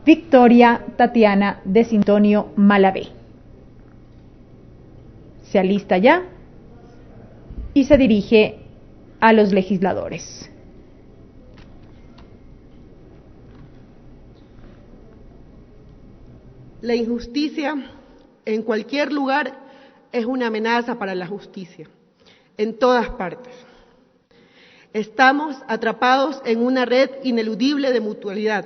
Victoria Tatiana de Sintonio Malavé. Se alista ya y se dirige a los legisladores. La injusticia en cualquier lugar es una amenaza para la justicia, en todas partes. Estamos atrapados en una red ineludible de mutualidad,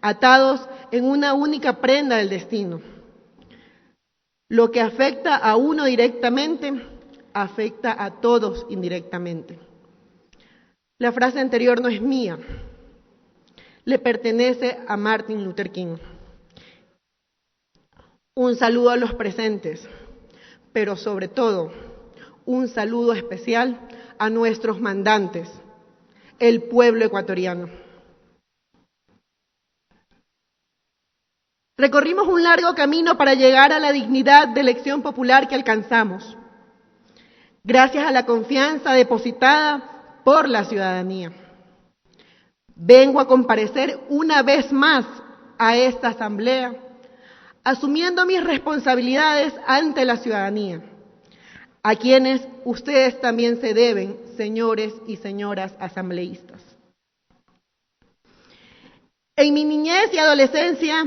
atados en una única prenda del destino. Lo que afecta a uno directamente, afecta a todos indirectamente. La frase anterior no es mía, le pertenece a Martin Luther King. Un saludo a los presentes, pero sobre todo, un saludo especial a nuestros mandantes, el pueblo ecuatoriano. Recorrimos un largo camino para llegar a la dignidad de elección popular que alcanzamos, gracias a la confianza depositada por la ciudadanía. Vengo a comparecer una vez más a esta asamblea, asumiendo mis responsabilidades ante la ciudadanía, a quienes ustedes también se deben, señores y señoras asambleístas. En mi niñez y adolescencia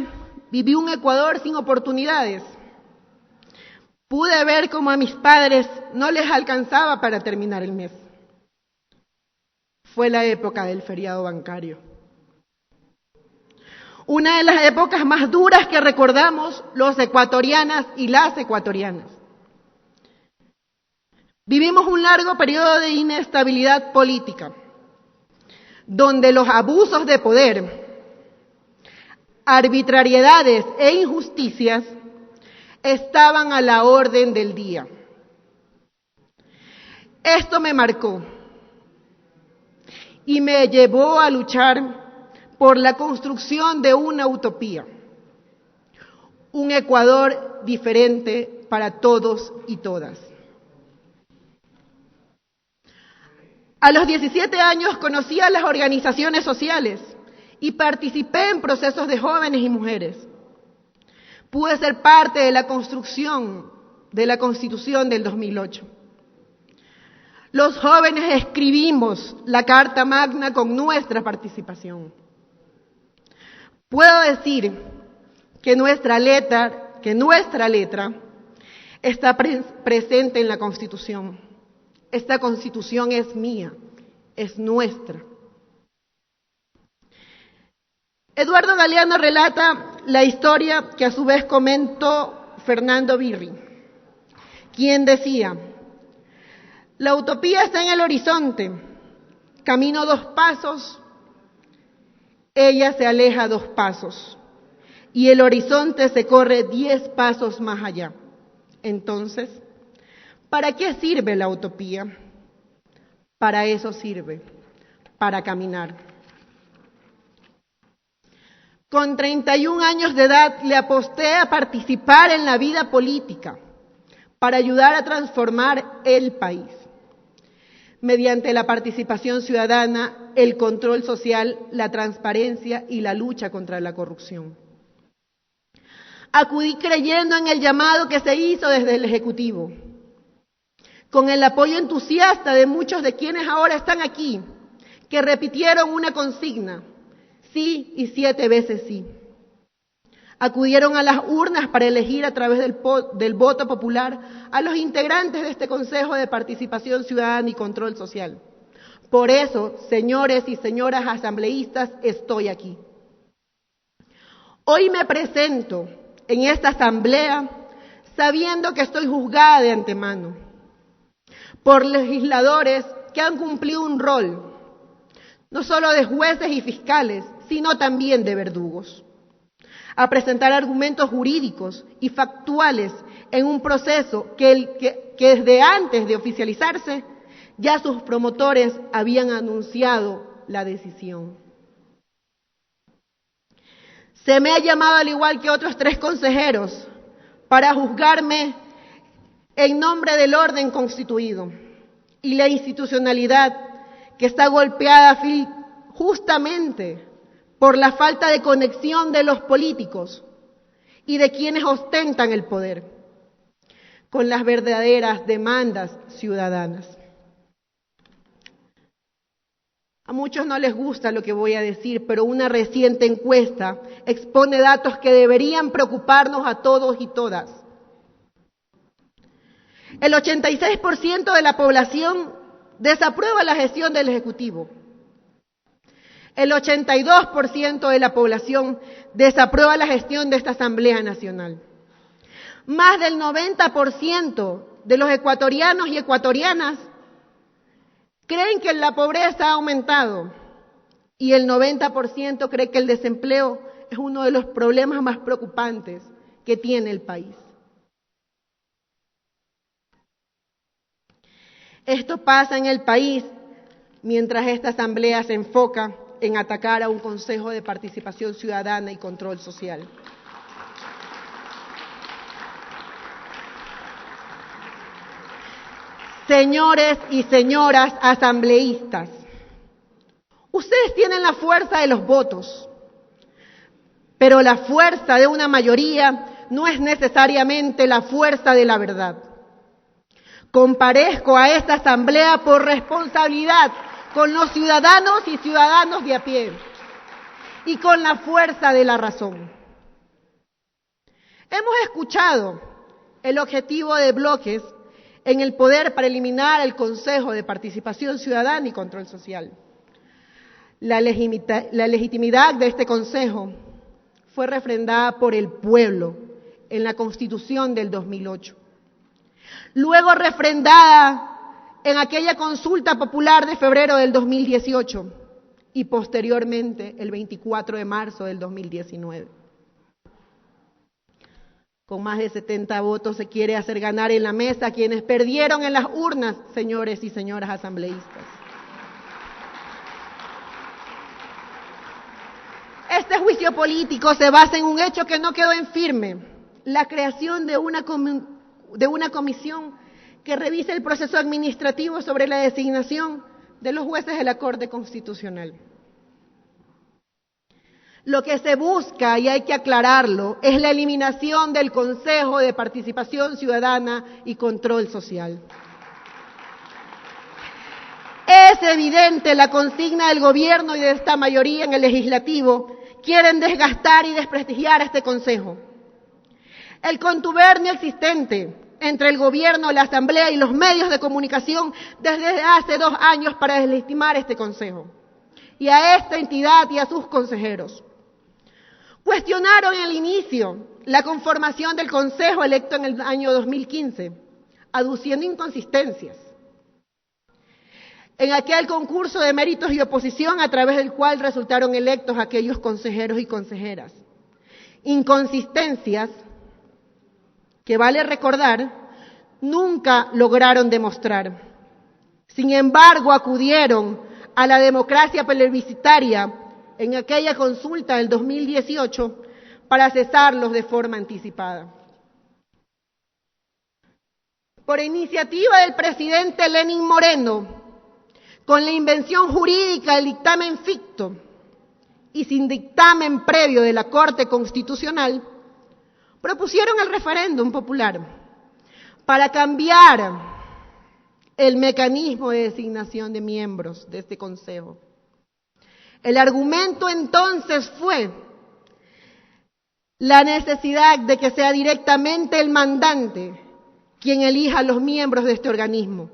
viví un Ecuador sin oportunidades. Pude ver cómo a mis padres no les alcanzaba para terminar el mes. Fue la época del feriado bancario. Una de las épocas más duras que recordamos los ecuatorianas y las ecuatorianas. Vivimos un largo periodo de inestabilidad política, donde los abusos de poder, arbitrariedades e injusticias estaban a la orden del día. Esto me marcó y me llevó a luchar por la construcción de una utopía, un Ecuador diferente para todos y todas. A los 17 años conocí a las organizaciones sociales y participé en procesos de jóvenes y mujeres. Pude ser parte de la construcción de la Constitución del 2008. Los jóvenes escribimos la Carta Magna con nuestra participación. Puedo decir que nuestra letra está presente en la Constitución. Esta Constitución es mía, es nuestra. Eduardo Galeano relata la historia que a su vez comentó Fernando Birri, quien decía: la utopía está en el horizonte, camino 2 pasos, ella se aleja 2 pasos y el horizonte se corre 10 pasos más allá. Entonces, ¿para qué sirve la utopía? Para eso sirve, para caminar. Con 31 años de edad le aposté a participar en la vida política para ayudar a transformar el país. Mediante la participación ciudadana, el control social, la transparencia y la lucha contra la corrupción. Acudí creyendo en el llamado que se hizo desde el Ejecutivo, con el apoyo entusiasta de muchos de quienes ahora están aquí, que repitieron una consigna: sí y 7 veces sí. Acudieron a las urnas para elegir a través del voto popular a los integrantes de este Consejo de Participación Ciudadana y Control Social. Por eso, señores y señoras asambleístas, estoy aquí. Hoy me presento en esta asamblea sabiendo que estoy juzgada de antemano por legisladores que han cumplido un rol, no solo de jueces y fiscales, sino también de verdugos, a presentar argumentos jurídicos y factuales en un proceso que desde antes de oficializarse, ya sus promotores habían anunciado la decisión. Se me ha llamado, al igual que otros 3 consejeros, para juzgarme en nombre del orden constituido y la institucionalidad que está golpeada justamente por la falta de conexión de los políticos y de quienes ostentan el poder con las verdaderas demandas ciudadanas. A muchos no les gusta lo que voy a decir, pero una reciente encuesta expone datos que deberían preocuparnos a todos y todas. El 86% de la población desaprueba la gestión del Ejecutivo. El 82% de la población desaprueba la gestión de esta Asamblea Nacional. Más del 90% de los ecuatorianos y ecuatorianas creen que la pobreza ha aumentado y el 90% cree que el desempleo es uno de los problemas más preocupantes que tiene el país. Esto pasa en el país mientras esta asamblea se enfoca en atacar a un Consejo de Participación Ciudadana y Control Social. Señores y señoras asambleístas, ustedes tienen la fuerza de los votos, pero la fuerza de una mayoría no es necesariamente la fuerza de la verdad. Comparezco a esta asamblea por responsabilidad con los ciudadanos y ciudadanos de a pie y con la fuerza de la razón. Hemos escuchado el objetivo de bloques en el poder para eliminar el Consejo de Participación Ciudadana y Control Social. La legitimidad de este Consejo fue refrendada por el pueblo en la Constitución del 2008. Luego refrendada en aquella consulta popular de febrero del 2018 y posteriormente el 24 de marzo del 2019. Con más de 70 votos se quiere hacer ganar en la mesa a quienes perdieron en las urnas, señores y señoras asambleístas. Este juicio político se basa en un hecho que no quedó en firme: la creación de una comisión que revise el proceso administrativo sobre la designación de los jueces de la Corte Constitucional. Lo que se busca, y hay que aclararlo, es la eliminación del Consejo de Participación Ciudadana y Control Social. Es evidente la consigna del gobierno y de esta mayoría en el legislativo: quieren desgastar y desprestigiar a este Consejo. El contubernio existente entre el gobierno, la asamblea y los medios de comunicación desde hace 2 años para deslegitimar este Consejo y a esta entidad y a sus consejeros. Cuestionaron al inicio la conformación del Consejo electo en el año 2015, aduciendo inconsistencias en aquel concurso de méritos y oposición a través del cual resultaron electos aquellos consejeros y consejeras. Inconsistencias que, vale recordar, nunca lograron demostrar. Sin embargo, acudieron a la democracia plebiscitaria en aquella consulta del 2018 para cesarlos de forma anticipada. Por iniciativa del presidente Lenín Moreno, con la invención jurídica del dictamen ficto y sin dictamen previo de la Corte Constitucional, propusieron el referéndum popular para cambiar el mecanismo de designación de miembros de este Consejo. El argumento entonces fue la necesidad de que sea directamente el mandante quien elija a los miembros de este organismo,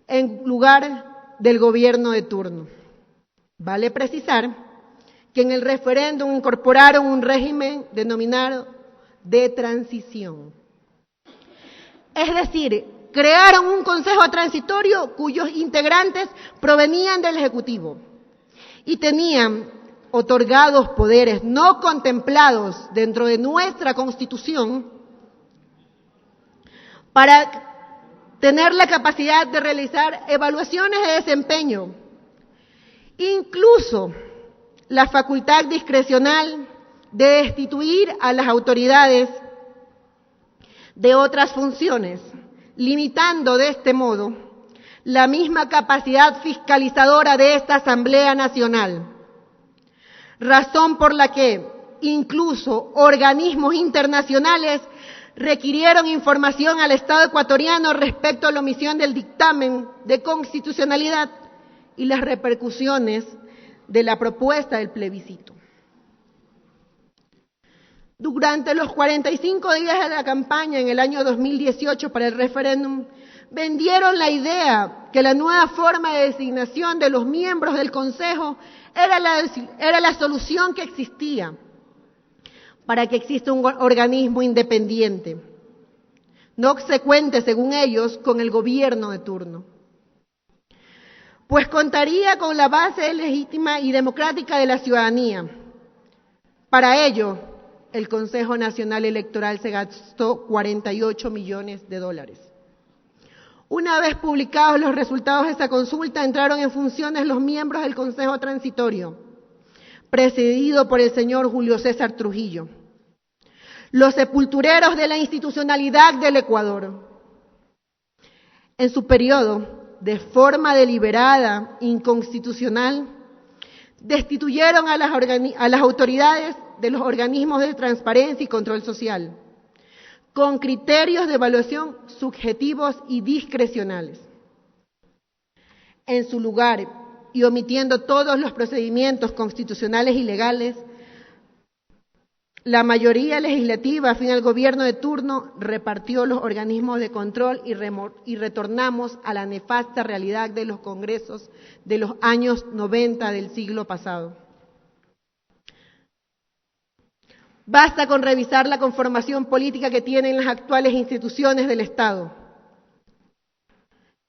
en lugar del gobierno de turno. Vale precisar que en el referéndum incorporaron un régimen denominado de transición. Es decir, crearon un consejo transitorio cuyos integrantes provenían del Ejecutivo y tenían otorgados poderes no contemplados dentro de nuestra Constitución para tener la capacidad de realizar evaluaciones de desempeño, incluso la facultad discrecional de destituir a las autoridades de otras funciones, limitando de este modo la misma capacidad fiscalizadora de esta Asamblea Nacional. razón por la que incluso organismos internacionales requirieron información al Estado ecuatoriano respecto a la omisión del dictamen de constitucionalidad y las repercusiones de la propuesta del plebiscito. Durante los 45 días de la campaña en el año 2018 para el referéndum, vendieron la idea que la nueva forma de designación de los miembros del Consejo era la solución que existía para que exista un organismo independiente, no se cuente, según ellos, con el gobierno de turno, pues contaría con la base legítima y democrática de la ciudadanía. Para ello, el Consejo Nacional Electoral se gastó $48 millones. Una vez publicados los resultados de esa consulta, entraron en funciones los miembros del Consejo Transitorio, presidido por el señor Julio César Trujillo, los sepultureros de la institucionalidad del Ecuador. En su periodo, de forma deliberada, inconstitucional, destituyeron a las autoridades de los organismos de transparencia y control social, con criterios de evaluación subjetivos y discrecionales. En su lugar, y omitiendo todos los procedimientos constitucionales y legales, la mayoría legislativa, afín al gobierno de turno, repartió los organismos de control y retornamos a la nefasta realidad de los congresos de los años 90 del siglo pasado. Basta con revisar la conformación política que tienen las actuales instituciones del Estado.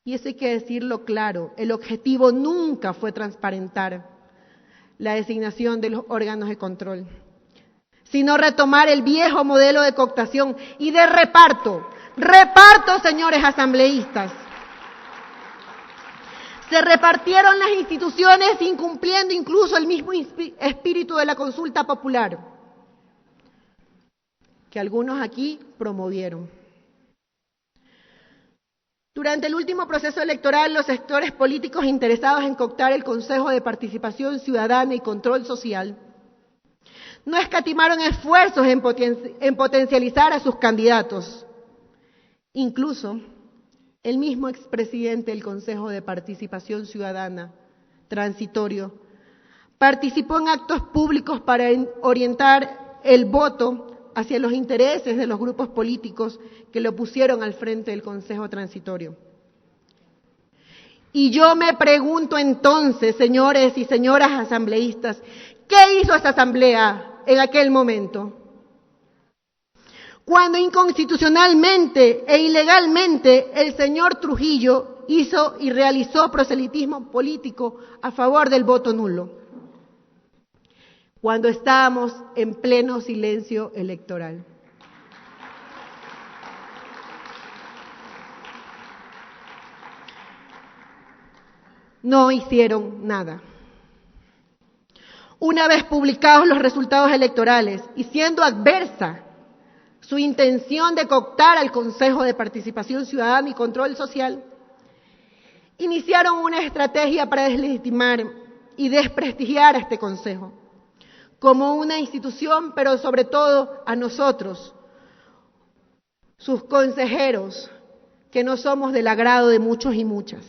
Y eso hay que decirlo claro, el objetivo nunca fue transparentar la designación de los órganos de control, sino retomar el viejo modelo de cooptación y de reparto. Reparto, señores asambleístas. Se repartieron las instituciones incumpliendo incluso el mismo espíritu de la consulta popular, que algunos aquí promovieron. Durante el último proceso electoral, los sectores políticos interesados en cooptar el Consejo de Participación Ciudadana y Control Social no escatimaron esfuerzos en potencializar a sus candidatos. Incluso el mismo expresidente del Consejo de Participación Ciudadana transitorio participó en actos públicos para orientar el voto hacia los intereses de los grupos políticos que lo pusieron al frente del Consejo Transitorio. Y yo me pregunto entonces, señores y señoras asambleístas, ¿qué hizo esta asamblea en aquel momento? Cuando inconstitucionalmente e ilegalmente el señor Trujillo hizo y realizó proselitismo político a favor del voto nulo, cuando estábamos en pleno silencio electoral. No hicieron nada. Una vez publicados los resultados electorales y siendo adversa su intención de cooptar al Consejo de Participación Ciudadana y Control Social, iniciaron una estrategia para deslegitimar y desprestigiar a este Consejo como una institución, pero sobre todo a nosotros, sus consejeros, que no somos del agrado de muchos y muchas.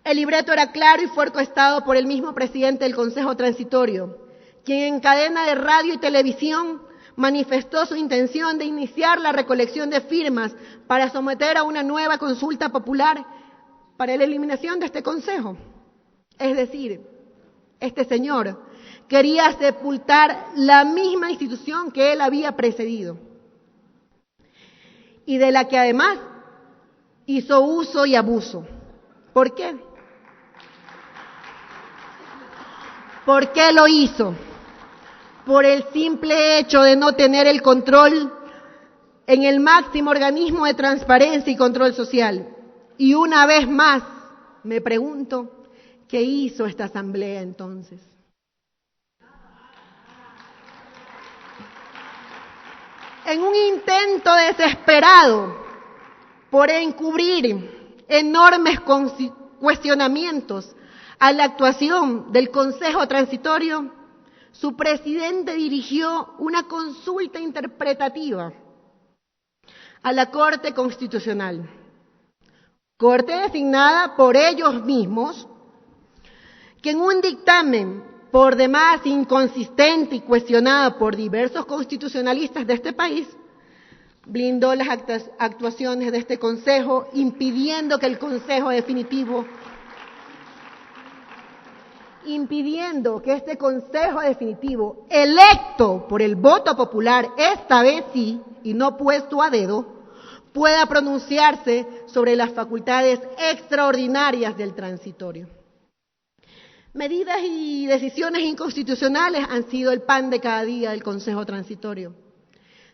El libreto era claro y fue orquestado por el mismo presidente del Consejo Transitorio, quien en cadena de radio y televisión manifestó su intención de iniciar la recolección de firmas para someter a una nueva consulta popular para la eliminación de este Consejo. Es decir, este señor quería sepultar la misma institución que él había precedido y de la que además hizo uso y abuso. ¿Por qué? ¿Por qué lo hizo? Por el simple hecho de no tener el control en el máximo organismo de transparencia y control social. Y una vez más, me pregunto, ¿qué hizo esta asamblea entonces? En un intento desesperado por encubrir enormes cuestionamientos a la actuación del Consejo Transitorio, su presidente dirigió una consulta interpretativa a la Corte Constitucional, Corte designada por ellos mismos, que en un dictamen por demás inconsistente y cuestionado por diversos constitucionalistas de este país, blindó las actuaciones de este Consejo, impidiendo que este Consejo Definitivo, electo por el voto popular, esta vez sí, y no puesto a dedo, pueda pronunciarse sobre las facultades extraordinarias del transitorio. Medidas y decisiones inconstitucionales han sido el pan de cada día del Consejo Transitorio.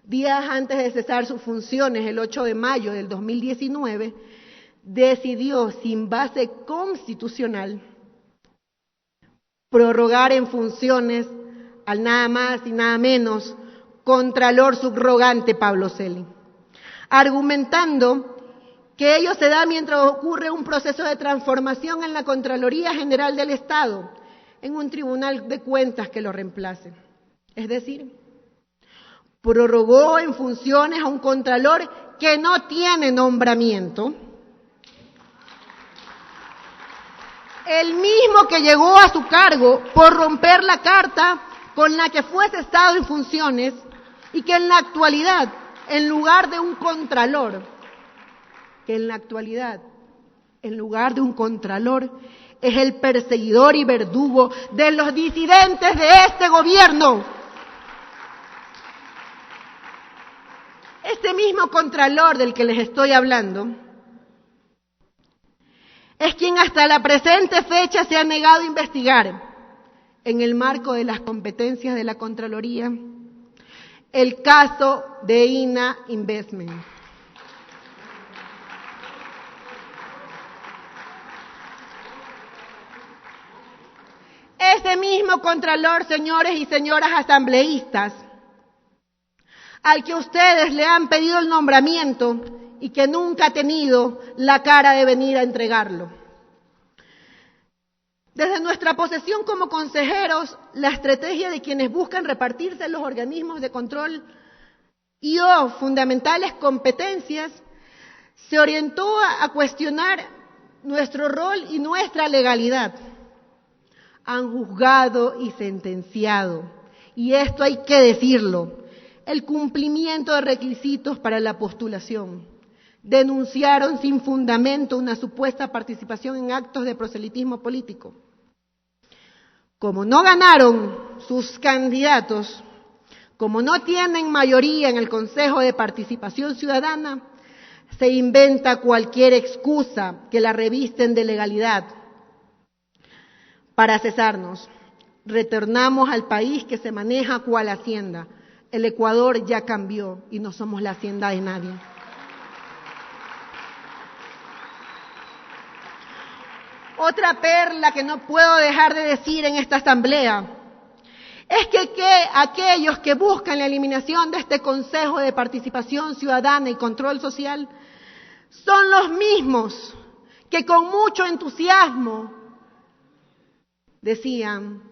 Días antes de cesar sus funciones, el 8 de mayo del 2019, decidió, sin base constitucional, prorrogar en funciones al nada más y nada menos Contralor Subrogante Pablo Celi, argumentando que ello se da mientras ocurre un proceso de transformación en la Contraloría General del Estado, en un Tribunal de Cuentas que lo reemplace. Es decir, prorrogó en funciones a un Contralor que no tiene nombramiento, el mismo que llegó a su cargo por romper la carta con la que fue cesado en funciones y que en la actualidad, en lugar de un Contralor, es el perseguidor y verdugo de los disidentes de este gobierno. Este mismo Contralor del que les estoy hablando es quien hasta la presente fecha se ha negado a investigar, en el marco de las competencias de la Contraloría, el caso de INA Investment. Ese mismo Contralor, señores y señoras asambleístas, al que ustedes le han pedido el nombramiento y que nunca ha tenido la cara de venir a entregarlo. Desde nuestra posesión como consejeros, la estrategia de quienes buscan repartirse los organismos de control y o fundamentales competencias se orientó a cuestionar nuestro rol y nuestra legalidad. Han juzgado y sentenciado, y esto hay que decirlo, el cumplimiento de requisitos para la postulación. Denunciaron sin fundamento una supuesta participación en actos de proselitismo político. Como no ganaron sus candidatos, como no tienen mayoría en el Consejo de Participación Ciudadana, se inventa cualquier excusa que la revisten de legalidad para cesarnos. Retornamos al país que se maneja cual hacienda. El Ecuador ya cambió y no somos la hacienda de nadie. Otra perla que no puedo dejar de decir en esta asamblea es que aquellos que buscan la eliminación de este Consejo de Participación Ciudadana y Control Social son los mismos que con mucho entusiasmo decían,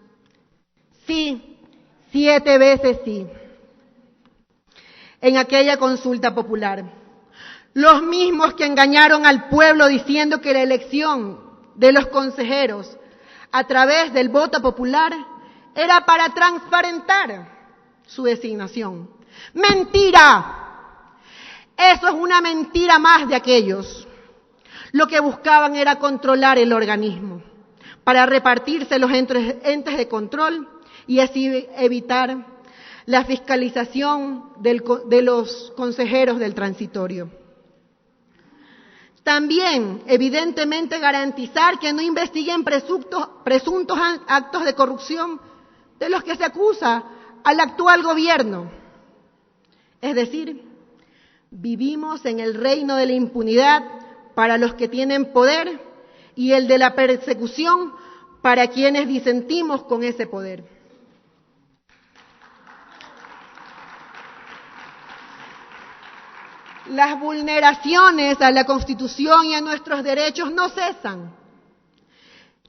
sí, 7 veces sí, en aquella consulta popular. Los mismos que engañaron al pueblo diciendo que la elección de los consejeros a través del voto popular era para transparentar su designación. ¡Mentira! Eso es una mentira más de aquellos. Lo que buscaban era controlar el organismo para repartirse los entes de control y así evitar la fiscalización de los consejeros del transitorio. También, evidentemente, garantizar que no investiguen presuntos actos de corrupción de los que se acusa al actual gobierno. Es decir, vivimos en el reino de la impunidad para los que tienen poder y el de la persecución para quienes disentimos con ese poder. Las vulneraciones a la Constitución y a nuestros derechos no cesan.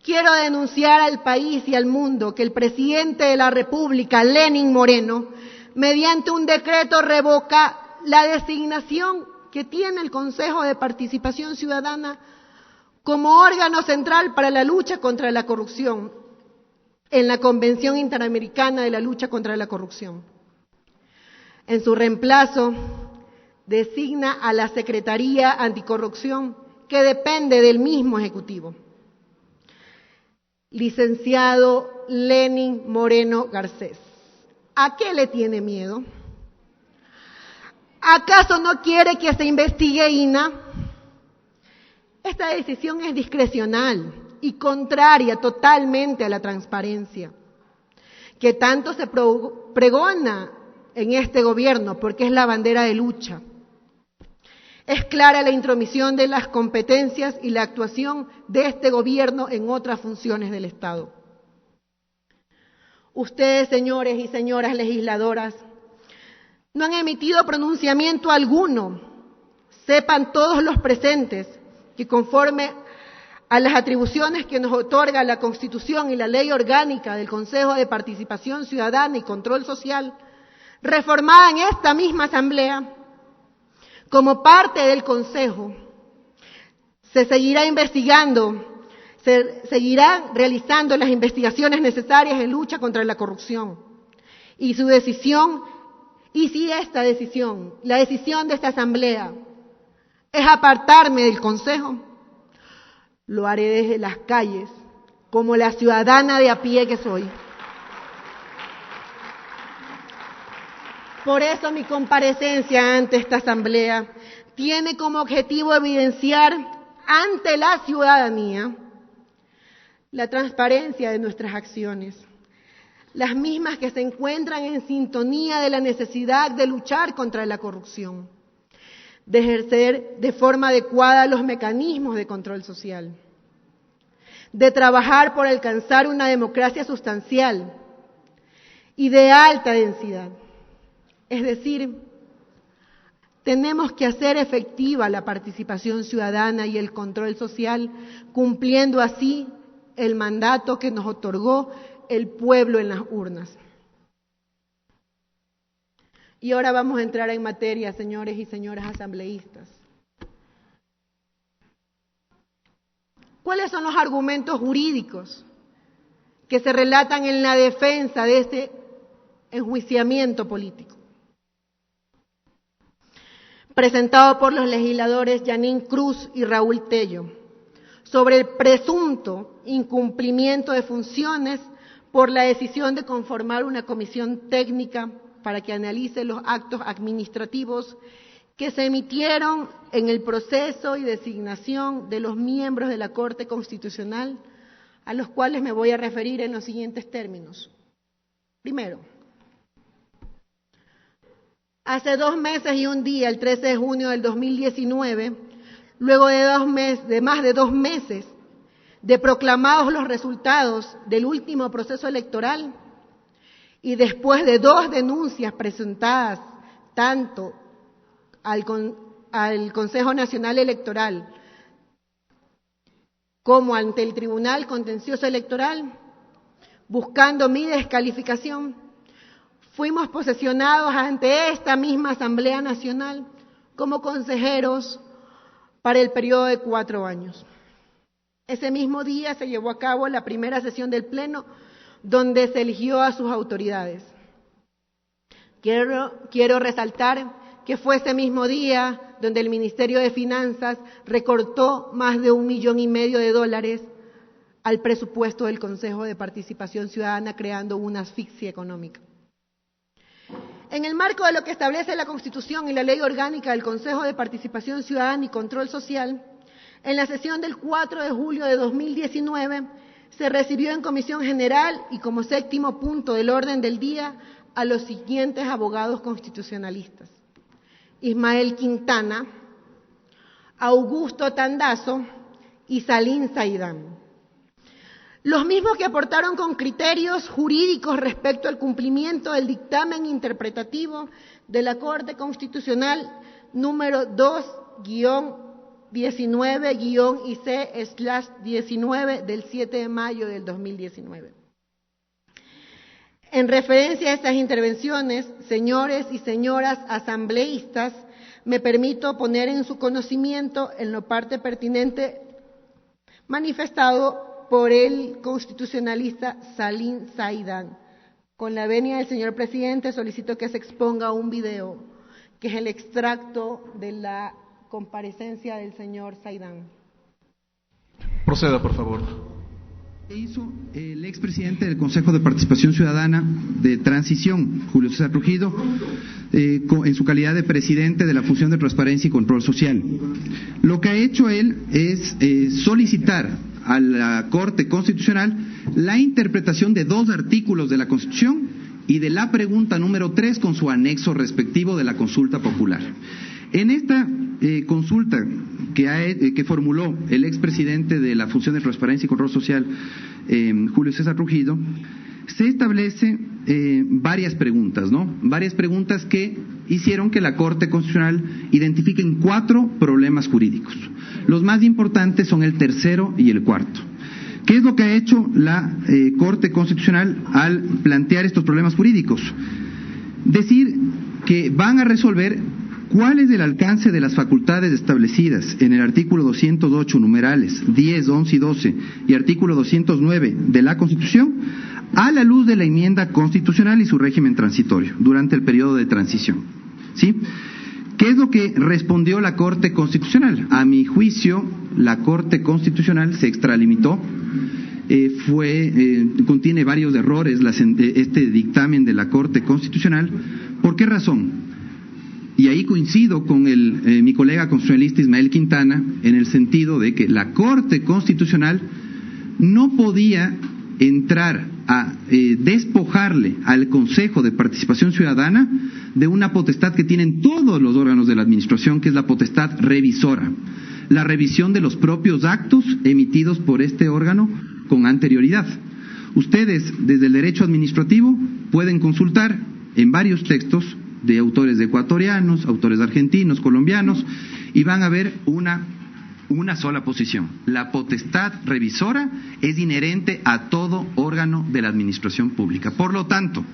quiero denunciar al país y al mundo que el presidente de la República, Lenín Moreno, mediante un decreto revoca la designación que tiene el Consejo de Participación Ciudadana como órgano central para la lucha contra la corrupción en la Convención Interamericana de la Lucha contra la Corrupción. En su reemplazo, designa a la Secretaría Anticorrupción, que depende del mismo Ejecutivo. Licenciado Lenín Moreno Garcés, ¿a qué le tiene miedo? ¿Acaso no quiere que se investigue INAH? Esta decisión es discrecional y contraria totalmente a la transparencia, que tanto se pregona en este gobierno, porque es la bandera de lucha. Es clara la intromisión de las competencias y la actuación de este gobierno en otras funciones del Estado. Ustedes, señores y señoras legisladoras, no han emitido pronunciamiento alguno. Sepan todos los presentes que conforme a las atribuciones que nos otorga la Constitución y la Ley Orgánica del Consejo de Participación Ciudadana y Control Social, reformada en esta misma Asamblea, como parte del Consejo, se seguirá investigando, se seguirán realizando las investigaciones necesarias en lucha contra la corrupción. Y su decisión, y si esta decisión, la decisión de esta Asamblea, es apartarme del Consejo, lo haré desde las calles, como la ciudadana de a pie que soy. Por eso mi comparecencia ante esta Asamblea tiene como objetivo evidenciar ante la ciudadanía la transparencia de nuestras acciones, las mismas que se encuentran en sintonía de la necesidad de luchar contra la corrupción, de ejercer de forma adecuada los mecanismos de control social, de trabajar por alcanzar una democracia sustancial y de alta densidad. Es decir, tenemos que hacer efectiva la participación ciudadana y el control social, cumpliendo así el mandato que nos otorgó el pueblo en las urnas. Y ahora vamos a entrar en materia, señores y señoras asambleístas. ¿Cuáles son los argumentos jurídicos que se relatan en la defensa de este enjuiciamiento político? Presentado por los legisladores Yanín Cruz y Raúl Tello, sobre el presunto incumplimiento de funciones por la decisión de conformar una comisión técnica para que analice los actos administrativos que se emitieron en el proceso y designación de los miembros de la Corte Constitucional, a los cuales me voy a referir en los siguientes términos. Primero, hace 2 meses y un día, el 13 de junio del 2019, luego de más de 2 meses de proclamados los resultados del último proceso electoral y después de 2 denuncias presentadas tanto al Consejo Nacional Electoral como ante el Tribunal Contencioso Electoral, buscando mi descalificación, fuimos posesionados ante esta misma Asamblea Nacional como consejeros para el periodo de 4 años. Ese mismo día se llevó a cabo la primera sesión del Pleno, donde se eligió a sus autoridades. Quiero resaltar que fue ese mismo día donde el Ministerio de Finanzas recortó más de $1,5 millones al presupuesto del Consejo de Participación Ciudadana, creando una asfixia económica. En el marco de lo que establece la Constitución y la Ley Orgánica del Consejo de Participación Ciudadana y Control Social, en la sesión del 4 de julio de 2019 se recibió en Comisión General y como 7º punto del orden del día a los siguientes abogados constitucionalistas: Ismael Quintana, Augusto Tandazo y Salim Saidán. Los mismos que aportaron con criterios jurídicos respecto al cumplimiento del dictamen interpretativo de la Corte Constitucional número 2-2019 19-IC/19 del 7 de mayo del 2019. En referencia a estas intervenciones, señores y señoras asambleístas, me permito poner en su conocimiento en lo parte pertinente manifestado por el constitucionalista Salim Saidán. Con la venia del señor presidente, solicito que se exponga un video, que es el extracto de la comparecencia del señor Saidán. Proceda, por favor. ¿Qué hizo el expresidente del Consejo de Participación Ciudadana de Transición, Julio César Rugido, en su calidad de presidente de la Función de Transparencia y Control Social? Lo que ha hecho él es solicitar a la Corte Constitucional la interpretación de 2 artículos de la Constitución y de la pregunta número 3 con su anexo respectivo de la consulta popular. En esta consulta que formuló el expresidente de la Función de Transparencia y Control Social, Julio César Rugido, se establece varias preguntas, ¿no? Varias preguntas que hicieron que la Corte Constitucional identifique 4 problemas jurídicos. Los más importantes son el tercero y el cuarto. ¿Qué es lo que ha hecho la Corte Constitucional al plantear estos problemas jurídicos? Decir que van a resolver cuál es el alcance de las facultades establecidas en el artículo 208, numerales 10, 11 y 12, y artículo 209 de la Constitución, a la luz de la enmienda constitucional y su régimen transitorio durante el periodo de transición. ¿Sí? ¿Qué es lo que respondió la Corte Constitucional? A mi juicio, la Corte Constitucional se extralimitó. Contiene varios errores este dictamen de la Corte Constitucional. ¿Por qué razón? Y ahí coincido con mi colega constitucionalista Ismael Quintana, en el sentido de que la Corte Constitucional no podía entrar a despojarle al Consejo de Participación Ciudadana de una potestad que tienen todos los órganos de la Administración, que es la potestad revisora, la revisión de los propios actos emitidos por este órgano con anterioridad. Ustedes, desde el derecho administrativo, pueden consultar en varios textos de autores ecuatorianos, autores argentinos, colombianos, y van a ver una sola posición. La potestad revisora es inherente a todo órgano de la administración pública. Por lo tanto,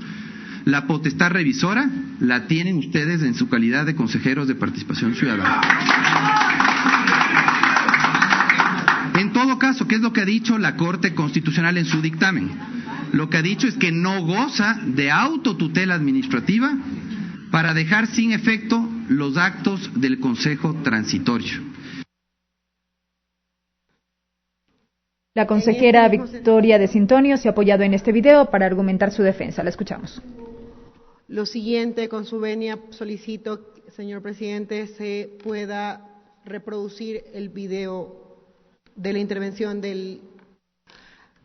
la potestad revisora la tienen ustedes en su calidad de consejeros de participación ciudadana. En todo caso, ¿qué es lo que ha dicho la Corte Constitucional en su dictamen? Lo que ha dicho es que no goza de autotutela administrativa para dejar sin efecto los actos del Consejo Transitorio. La consejera Victoria de Sintonio se ha apoyado en este video para argumentar su defensa. La escuchamos. Lo siguiente, con su venia, solicito, señor presidente, se pueda reproducir el video de la intervención del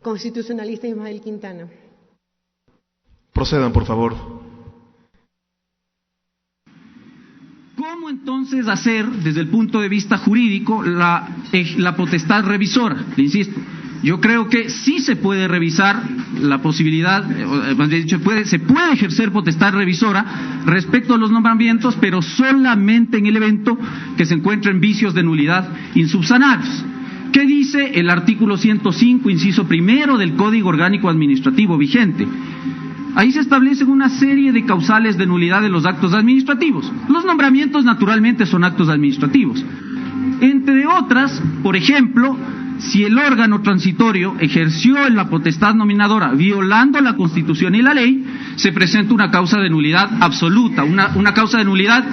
constitucionalista Ismael Quintana. Procedan, por favor. ¿Cómo entonces hacer, desde el punto de vista jurídico, la potestad revisora? Le insisto, yo creo que sí se puede revisar la posibilidad, se puede ejercer potestad revisora respecto a los nombramientos, pero solamente en el evento que se encuentren vicios de nulidad insubsanables. ¿Qué dice el artículo 105, inciso primero del Código Orgánico Administrativo vigente? Ahí se establecen una serie de causales de nulidad de los actos administrativos. Los nombramientos naturalmente son actos administrativos. Entre otras, por ejemplo, si el órgano transitorio ejerció en la potestad nominadora violando la Constitución y la ley, se presenta una causa de nulidad absoluta, una causa de nulidad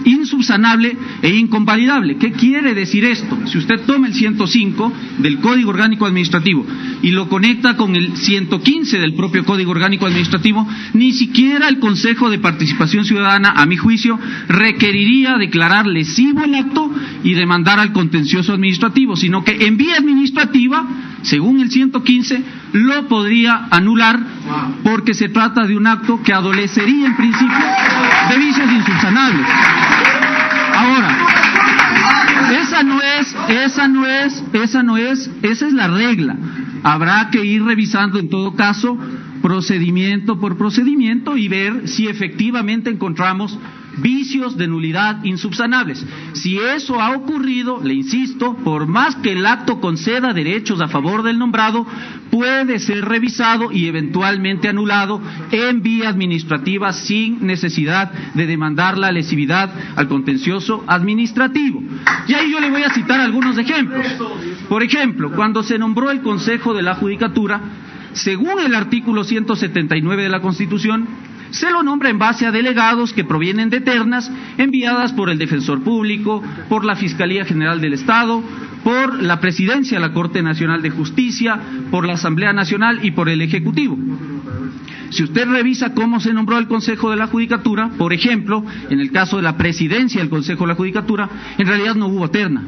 insubsanable e inconvalidable. ¿Qué quiere decir esto? Si usted toma el 105 del Código Orgánico Administrativo y lo conecta con el 115 del propio Código Orgánico Administrativo, ni siquiera el Consejo de Participación Ciudadana, a mi juicio, requeriría declarar lesivo el acto y demandar al contencioso administrativo, sino que en vía administrativa, según el 115, lo podría anular porque se trata de un acto que adolecería en principio de vicios insubsanables. Ahora, esa es la regla. Habrá que ir revisando en todo caso procedimiento por procedimiento y ver si efectivamente encontramos vicios de nulidad insubsanables. Si eso ha ocurrido, le insisto, por más que el acto conceda derechos a favor del nombrado, puede ser revisado y eventualmente anulado en vía administrativa sin necesidad de demandar la lesividad al contencioso administrativo. Y ahí yo le voy a citar algunos ejemplos. Por ejemplo, cuando se nombró el Consejo de la Judicatura, según el artículo 179 de la Constitución, se lo nombra en base a delegados que provienen de ternas enviadas por el Defensor Público, por la Fiscalía General del Estado, por la Presidencia de la Corte Nacional de Justicia, por la Asamblea Nacional y por el Ejecutivo. Si usted revisa cómo se nombró el Consejo de la Judicatura, por ejemplo, en el caso de la presidencia del Consejo de la Judicatura, en realidad no hubo terna,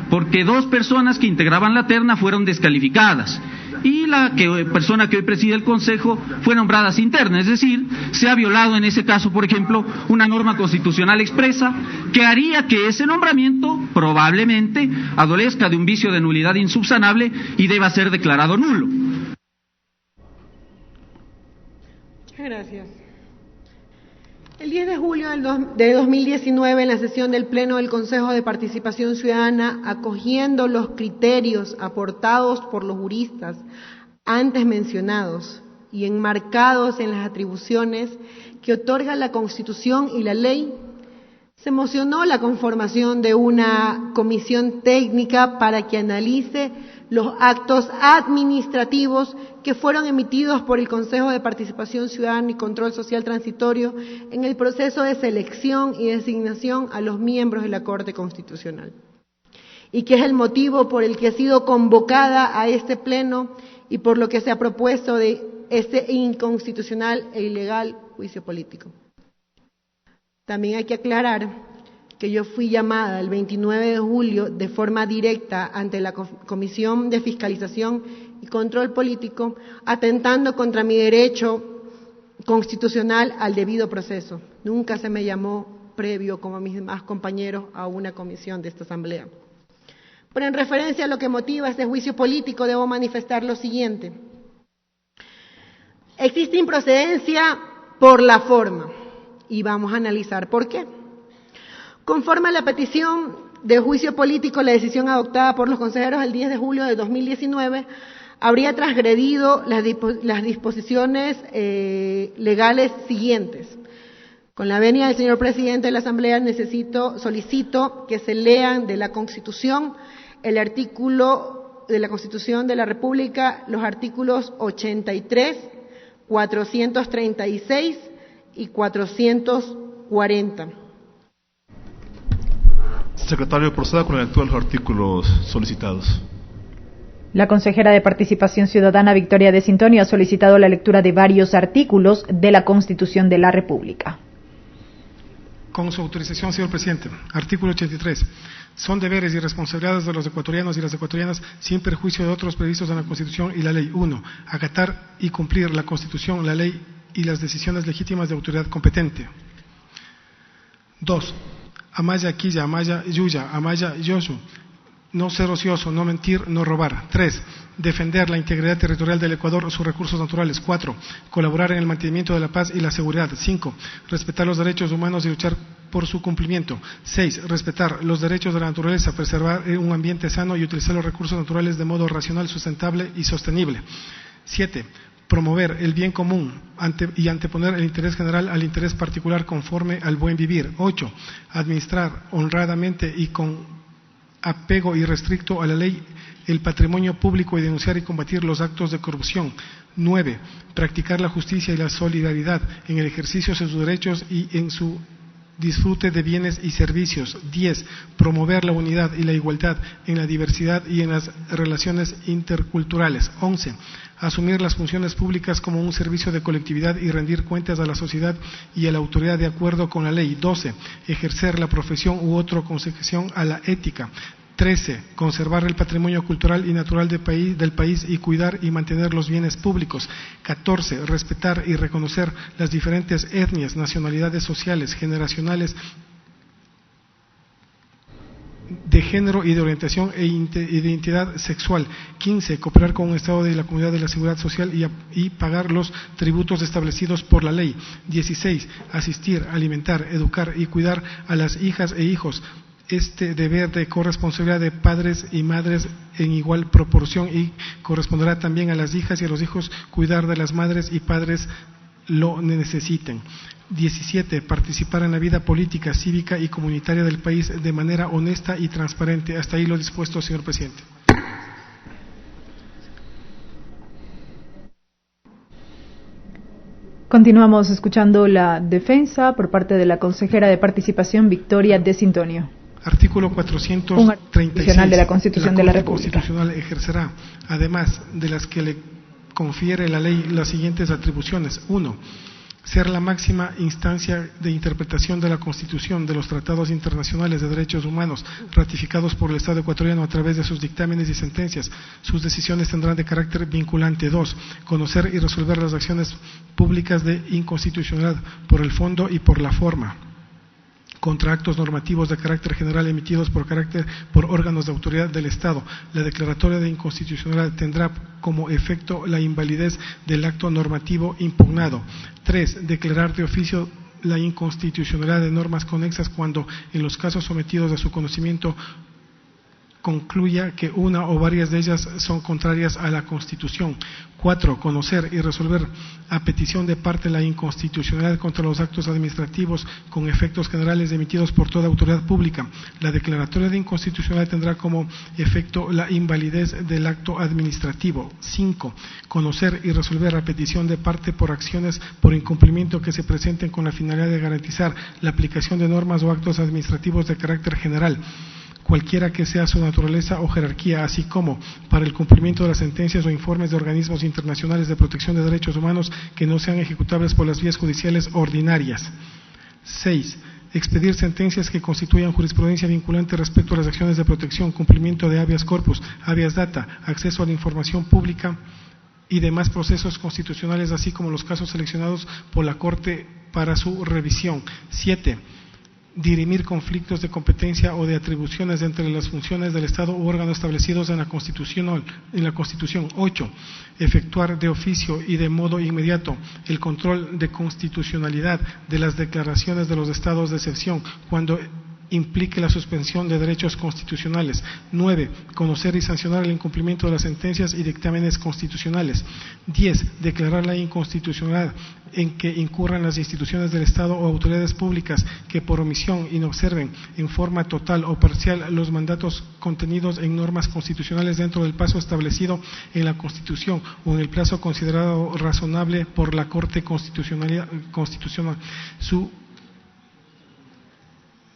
porque 2 personas que integraban la terna fueron descalificadas y la persona que hoy preside el Consejo fue nombrada sin terna, es decir, se ha violado en ese caso, por ejemplo, una norma constitucional expresa que haría que ese nombramiento probablemente adolezca de un vicio de nulidad insubsanable y deba ser declarado nulo. Gracias. El 10 de julio de 2019, en la sesión del Pleno del Consejo de Participación Ciudadana, acogiendo los criterios aportados por los juristas antes mencionados y enmarcados en las atribuciones que otorga la Constitución y la ley, se mocionó la conformación de una comisión técnica para que analice los actos administrativos que fueron emitidos por el Consejo de Participación Ciudadana y Control Social Transitorio en el proceso de selección y designación a los miembros de la Corte Constitucional, y que es el motivo por el que ha sido convocada a este pleno y por lo que se ha propuesto de este inconstitucional e ilegal juicio político. También hay que aclarar que yo fui llamada el 29 de julio de forma directa ante la Comisión de Fiscalización y Control Político, atentando contra mi derecho constitucional al debido proceso. Nunca se me llamó previo, como a mis demás compañeros, a una comisión de esta Asamblea. Pero en referencia a lo que motiva este juicio político, debo manifestar lo siguiente. Existe improcedencia por la forma, y vamos a analizar por qué. Conforme a la petición de juicio político, la decisión adoptada por los consejeros el 10 de julio de 2019 habría transgredido las disposiciones legales siguientes. Con la venia del señor presidente de la Asamblea, solicito que se lean de la Constitución el artículo de la Constitución de la República, los artículos 83, 436 y 440. Secretario, proceda con la lectura de los artículos solicitados. La consejera de Participación Ciudadana, Victoria de Sintonio, ha solicitado la lectura de varios artículos de la Constitución de la República. Con su autorización, señor presidente. Artículo 83. Son deberes y responsabilidades de los ecuatorianos y las ecuatorianas, sin perjuicio de otros previstos en la Constitución y la ley. 1. Acatar y cumplir la Constitución, la ley y las decisiones legítimas de autoridad competente. 2. Amaya quilla, amaya yuya, amaya yosu. No ser ocioso, no mentir, no robar. 3. Defender la integridad territorial del Ecuador, sus recursos naturales. 4. Colaborar en el mantenimiento de la paz y la seguridad. 5. Respetar los derechos humanos y luchar por su cumplimiento. 6. Respetar los derechos de la naturaleza, preservar un ambiente sano y utilizar los recursos naturales de modo racional, sustentable y sostenible. 7. Promover el bien común y anteponer el interés general al interés particular conforme al buen vivir. 8. Administrar honradamente y con apego irrestricto a la ley el patrimonio público y denunciar y combatir los actos de corrupción. 9. Practicar la justicia y la solidaridad en el ejercicio de sus derechos y en su disfrute de bienes y servicios. 10. Promover la unidad y la igualdad en la diversidad y en las relaciones interculturales. 11. Asumir las funciones públicas como un servicio de colectividad y rendir cuentas a la sociedad y a la autoridad de acuerdo con la ley. 12. Ejercer la profesión u otra concesión a la ética. 13. Conservar el patrimonio cultural y natural del país y cuidar y mantener los bienes públicos. 14. Respetar y reconocer las diferentes etnias, nacionalidades sociales, generacionales de género y de orientación e identidad sexual. 15. Cooperar con un Estado de la Comunidad de la Seguridad Social y pagar los tributos establecidos por la ley. 16. Asistir, alimentar, educar y cuidar a las hijas e hijos. Este deber de corresponsabilidad de padres y madres en igual proporción, y corresponderá también a las hijas y a los hijos cuidar de las madres y padres lo necesiten. 17. Participar en la vida política, cívica y comunitaria del país de manera honesta y transparente. Hasta ahí lo dispuesto, señor presidente. Continuamos escuchando la defensa por parte de la consejera de Participación, Victoria De Sintonio. Artículo 436 de la Constitución de la República. Constitucional ejercerá, además de las que le confiere la ley, las siguientes atribuciones. 1. Ser la máxima instancia de interpretación de la Constitución, de los tratados internacionales de derechos humanos ratificados por el Estado ecuatoriano a través de sus dictámenes y sentencias. Sus decisiones tendrán de carácter vinculante. 2. Conocer y resolver las acciones públicas de inconstitucionalidad por el fondo y por la forma, contra actos normativos de carácter general emitidos por órganos de autoridad del Estado. La declaratoria de inconstitucionalidad tendrá como efecto la invalidez del acto normativo impugnado. 3. Declarar de oficio la inconstitucionalidad de normas conexas cuando, en los casos sometidos a su conocimiento, concluya que una o varias de ellas son contrarias a la Constitución. 4. Conocer y resolver a petición de parte la inconstitucionalidad contra los actos administrativos con efectos generales emitidos por toda autoridad pública. La declaratoria de inconstitucionalidad tendrá como efecto la invalidez del acto administrativo. 5. Conocer y resolver a petición de parte por acciones por incumplimiento que se presenten con la finalidad de garantizar la aplicación de normas o actos administrativos de carácter general, cualquiera que sea su naturaleza o jerarquía, así como para el cumplimiento de las sentencias o informes de organismos internacionales de protección de derechos humanos que no sean ejecutables por las vías judiciales ordinarias. 6. Expedir sentencias que constituyan jurisprudencia vinculante respecto a las acciones de protección, cumplimiento de habeas corpus, habeas data, acceso a la información pública y demás procesos constitucionales, así como los casos seleccionados por la Corte para su revisión. 7. Dirimir conflictos de competencia o de atribuciones entre las funciones del Estado u órganos establecidos en la Constitución. 8. Efectuar de oficio y de modo inmediato el control de constitucionalidad de las declaraciones de los estados de excepción cuando implique la suspensión de derechos constitucionales. 9. Conocer y sancionar el incumplimiento de las sentencias y dictámenes constitucionales. 10. Declarar la inconstitucionalidad en que incurran las instituciones del Estado o autoridades públicas que por omisión inobserven en forma total o parcial los mandatos contenidos en normas constitucionales dentro del plazo establecido en la Constitución o en el plazo considerado razonable por la Corte Constitucional.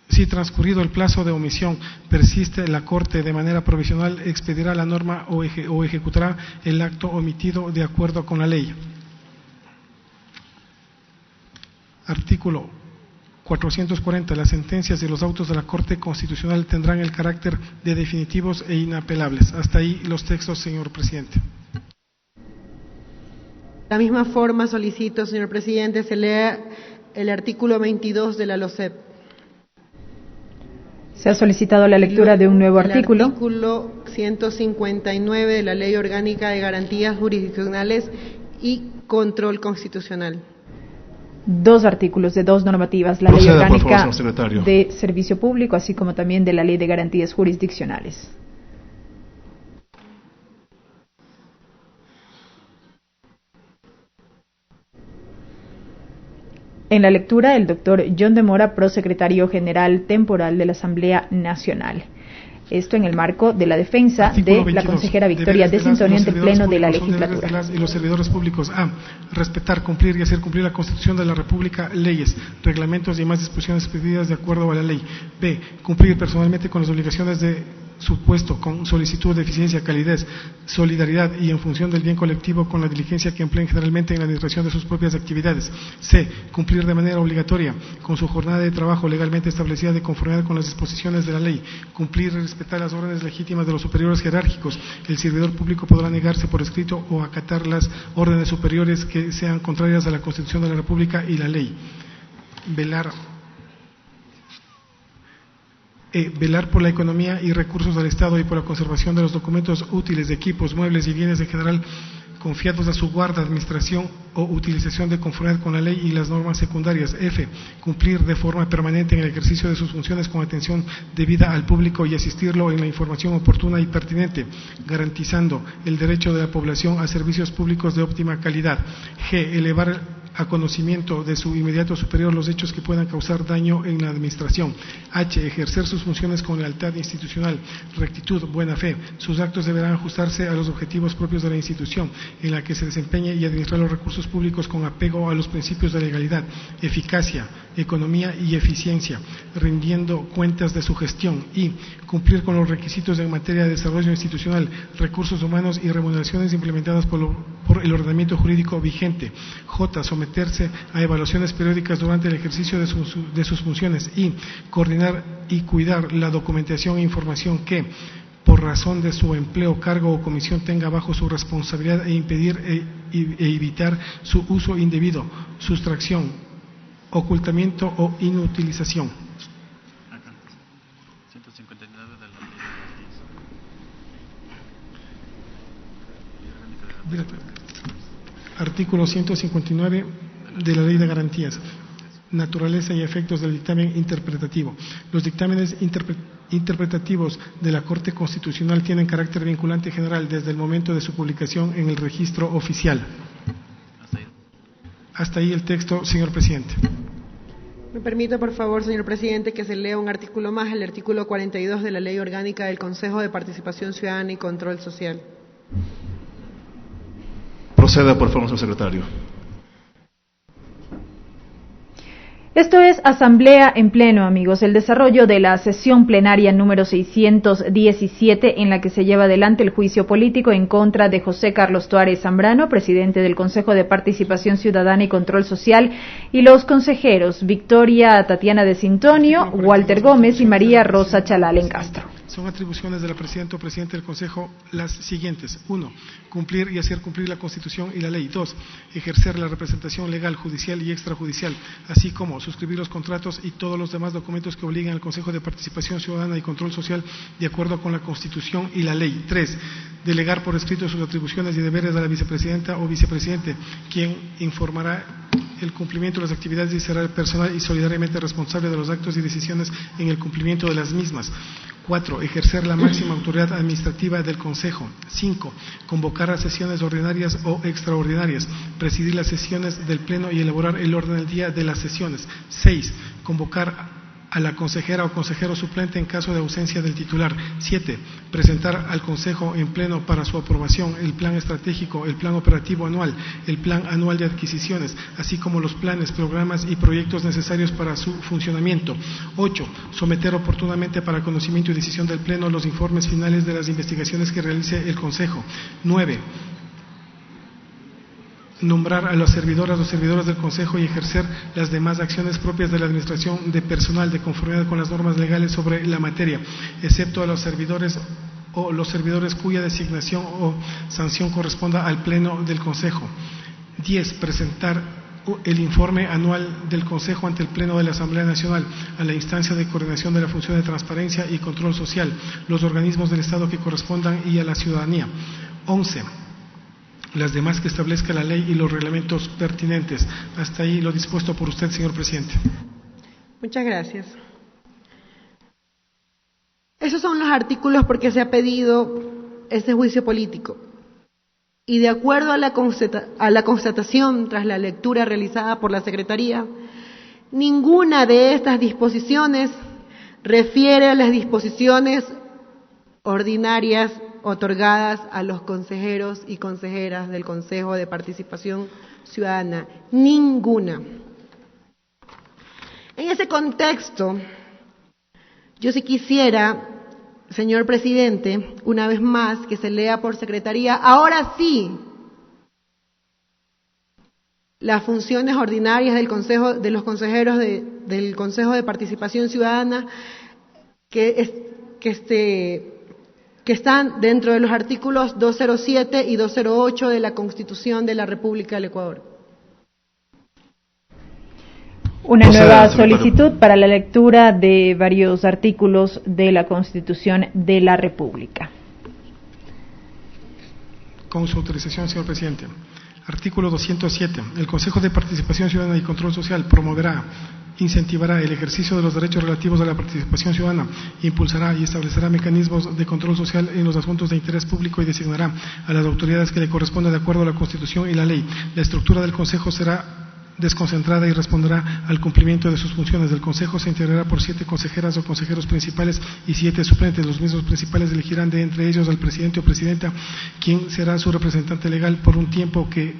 Si transcurrido el plazo de omisión persiste, la Corte de manera provisional expedirá la norma o ejecutará el acto omitido de acuerdo con la ley. Artículo 440. Las sentencias y los autos de la Corte Constitucional tendrán el carácter de definitivos e inapelables. Hasta ahí los textos, señor presidente. De la misma forma solicito, señor presidente, se lea el artículo 22 de la LOCEP. Se ha solicitado la lectura de un nuevo artículo. El artículo 159 de la Ley Orgánica de Garantías Jurisdiccionales y Control Constitucional. Dos artículos de dos normativas, la Ley Orgánica de Servicio Público, así como también de la Ley de Garantías Jurisdiccionales. En la lectura, el doctor John de Mora, prosecretario general temporal de la Asamblea Nacional. Esto en el marco de la defensa Artículo de 22, la consejera Victoria De Sintonio ante el Pleno de la Legislatura. De las y los servidores públicos. A. Respetar, cumplir y hacer cumplir la Constitución de la República, leyes, reglamentos y demás disposiciones expedidas de acuerdo a la ley. B. Cumplir personalmente con las obligaciones de su puesto con solicitud de eficiencia, calidez, solidaridad y en función del bien colectivo con la diligencia que empleen generalmente en la administración de sus propias actividades. C. Cumplir de manera obligatoria con su jornada de trabajo legalmente establecida de conformidad con las disposiciones de la ley. Cumplir y respetar las órdenes legítimas de los superiores jerárquicos. El servidor público podrá negarse por escrito o acatar las órdenes superiores que sean contrarias a la Constitución de la República y la ley. Velar Velar por la economía y recursos del Estado y por la conservación de los documentos útiles, de equipos, muebles y bienes en general confiados a su guarda, administración o utilización de conformidad con la ley y las normas secundarias. F. Cumplir de forma permanente en el ejercicio de sus funciones con atención debida al público y asistirlo en la información oportuna y pertinente, garantizando el derecho de la población a servicios públicos de óptima calidad. G. Elevar a conocimiento de su inmediato superior los hechos que puedan causar daño en la administración. H. Ejercer sus funciones con lealtad institucional, rectitud, buena fe. Sus actos deberán ajustarse a los objetivos propios de la institución en la que se desempeñe y administrar los recursos públicos con apego a los principios de legalidad, eficacia, economía y eficiencia, rindiendo cuentas de su gestión. Y cumplir con los requisitos en materia de desarrollo institucional, recursos humanos y remuneraciones implementadas por el ordenamiento jurídico vigente. J. Someterse a evaluaciones periódicas durante el ejercicio de sus funciones. Y coordinar y cuidar la documentación e información que, por razón de su empleo, cargo o comisión, tenga bajo su responsabilidad e impedir e evitar su uso indebido, sustracción, ocultamiento o inutilización. Artículo 159 de la Ley de Garantías. Naturaleza y efectos del dictamen interpretativo. Los dictámenes interpretativos de la Corte Constitucional tienen carácter vinculante general desde el momento de su publicación en el registro oficial. Hasta ahí el texto, señor presidente. Me permite, por favor, señor presidente, que se lea un artículo más, el artículo 42 de la Ley Orgánica del Consejo de Participación Ciudadana y Control Social. Proceda, por favor, señor secretario. Esto es Asamblea en Pleno, amigos, el desarrollo de la sesión plenaria número 617 en la que se lleva adelante el juicio político en contra de José Carlos Tuárez Zambrano, presidente del Consejo de Participación Ciudadana y Control Social, y los consejeros Victoria Tatiana de Sintonio, Walter Gómez y María Rosa Chalalen Castro. Son atribuciones de la presidenta o presidente del Consejo las siguientes. 1. Cumplir y hacer cumplir la Constitución y la ley. 2. Ejercer la representación legal, judicial y extrajudicial, así como suscribir los contratos y todos los demás documentos que obliguen al Consejo de Participación Ciudadana y Control Social de acuerdo con la Constitución y la ley. 3. Delegar por escrito sus atribuciones y deberes a la vicepresidenta o vicepresidente, quien informará el cumplimiento de las actividades y será el personal y solidariamente responsable de los actos y decisiones en el cumplimiento de las mismas. 4. Ejercer la máxima autoridad administrativa del Consejo. 5. Convocar a sesiones ordinarias o extraordinarias, presidir las sesiones del Pleno y elaborar el orden del día de las sesiones. 6. Convocar a la consejera o consejero suplente en caso de ausencia del titular. 7. Presentar al Consejo en Pleno para su aprobación el plan estratégico, el plan operativo anual, el plan anual de adquisiciones, así como los planes, programas y proyectos necesarios para su funcionamiento. 8. Someter oportunamente para conocimiento y decisión del Pleno los informes finales de las investigaciones que realice el Consejo. 9. Nombrar a las servidoras o servidores del Consejo y ejercer las demás acciones propias de la administración de personal de conformidad con las normas legales sobre la materia, excepto a los servidores o los servidores cuya designación o sanción corresponda al Pleno del Consejo. 10. Presentar el informe anual del Consejo ante el Pleno de la Asamblea Nacional, a la instancia de coordinación de la función de transparencia y control social, los organismos del Estado que correspondan y a la ciudadanía. 11. Las demás que establezca la ley y los reglamentos pertinentes. Hasta ahí lo dispuesto por usted, señor presidente. Muchas gracias. Esos son los artículos porque se ha pedido este juicio político. Y de acuerdo a la constatación tras la lectura realizada por la Secretaría, ninguna de estas disposiciones refiere a las disposiciones ordinarias otorgadas a los consejeros y consejeras del Consejo de Participación Ciudadana. Ninguna. En ese contexto, yo sí quisiera, señor presidente, una vez más que se lea por Secretaría, ahora sí, las funciones ordinarias del Consejo, de los consejeros del Consejo de Participación Ciudadana que están dentro de los artículos 207 y 208 de la Constitución de la República del Ecuador. Una Proceda, nueva secretario. solicitud para la lectura de varios artículos de la Constitución de la República. Con su autorización, señor presidente. Artículo 207. El Consejo de Participación Ciudadana y Control Social promoverá, incentivará el ejercicio de los derechos relativos a la participación ciudadana, impulsará y establecerá mecanismos de control social en los asuntos de interés público y designará a las autoridades que le correspondan de acuerdo a la Constitución y la ley. La estructura del Consejo será desconcentrada y responderá al cumplimiento de sus funciones. El Consejo se integrará por 7 consejeras o consejeros principales y 7 suplentes. Los mismos principales elegirán de entre ellos al presidente o presidenta, quien será su representante legal por un tiempo que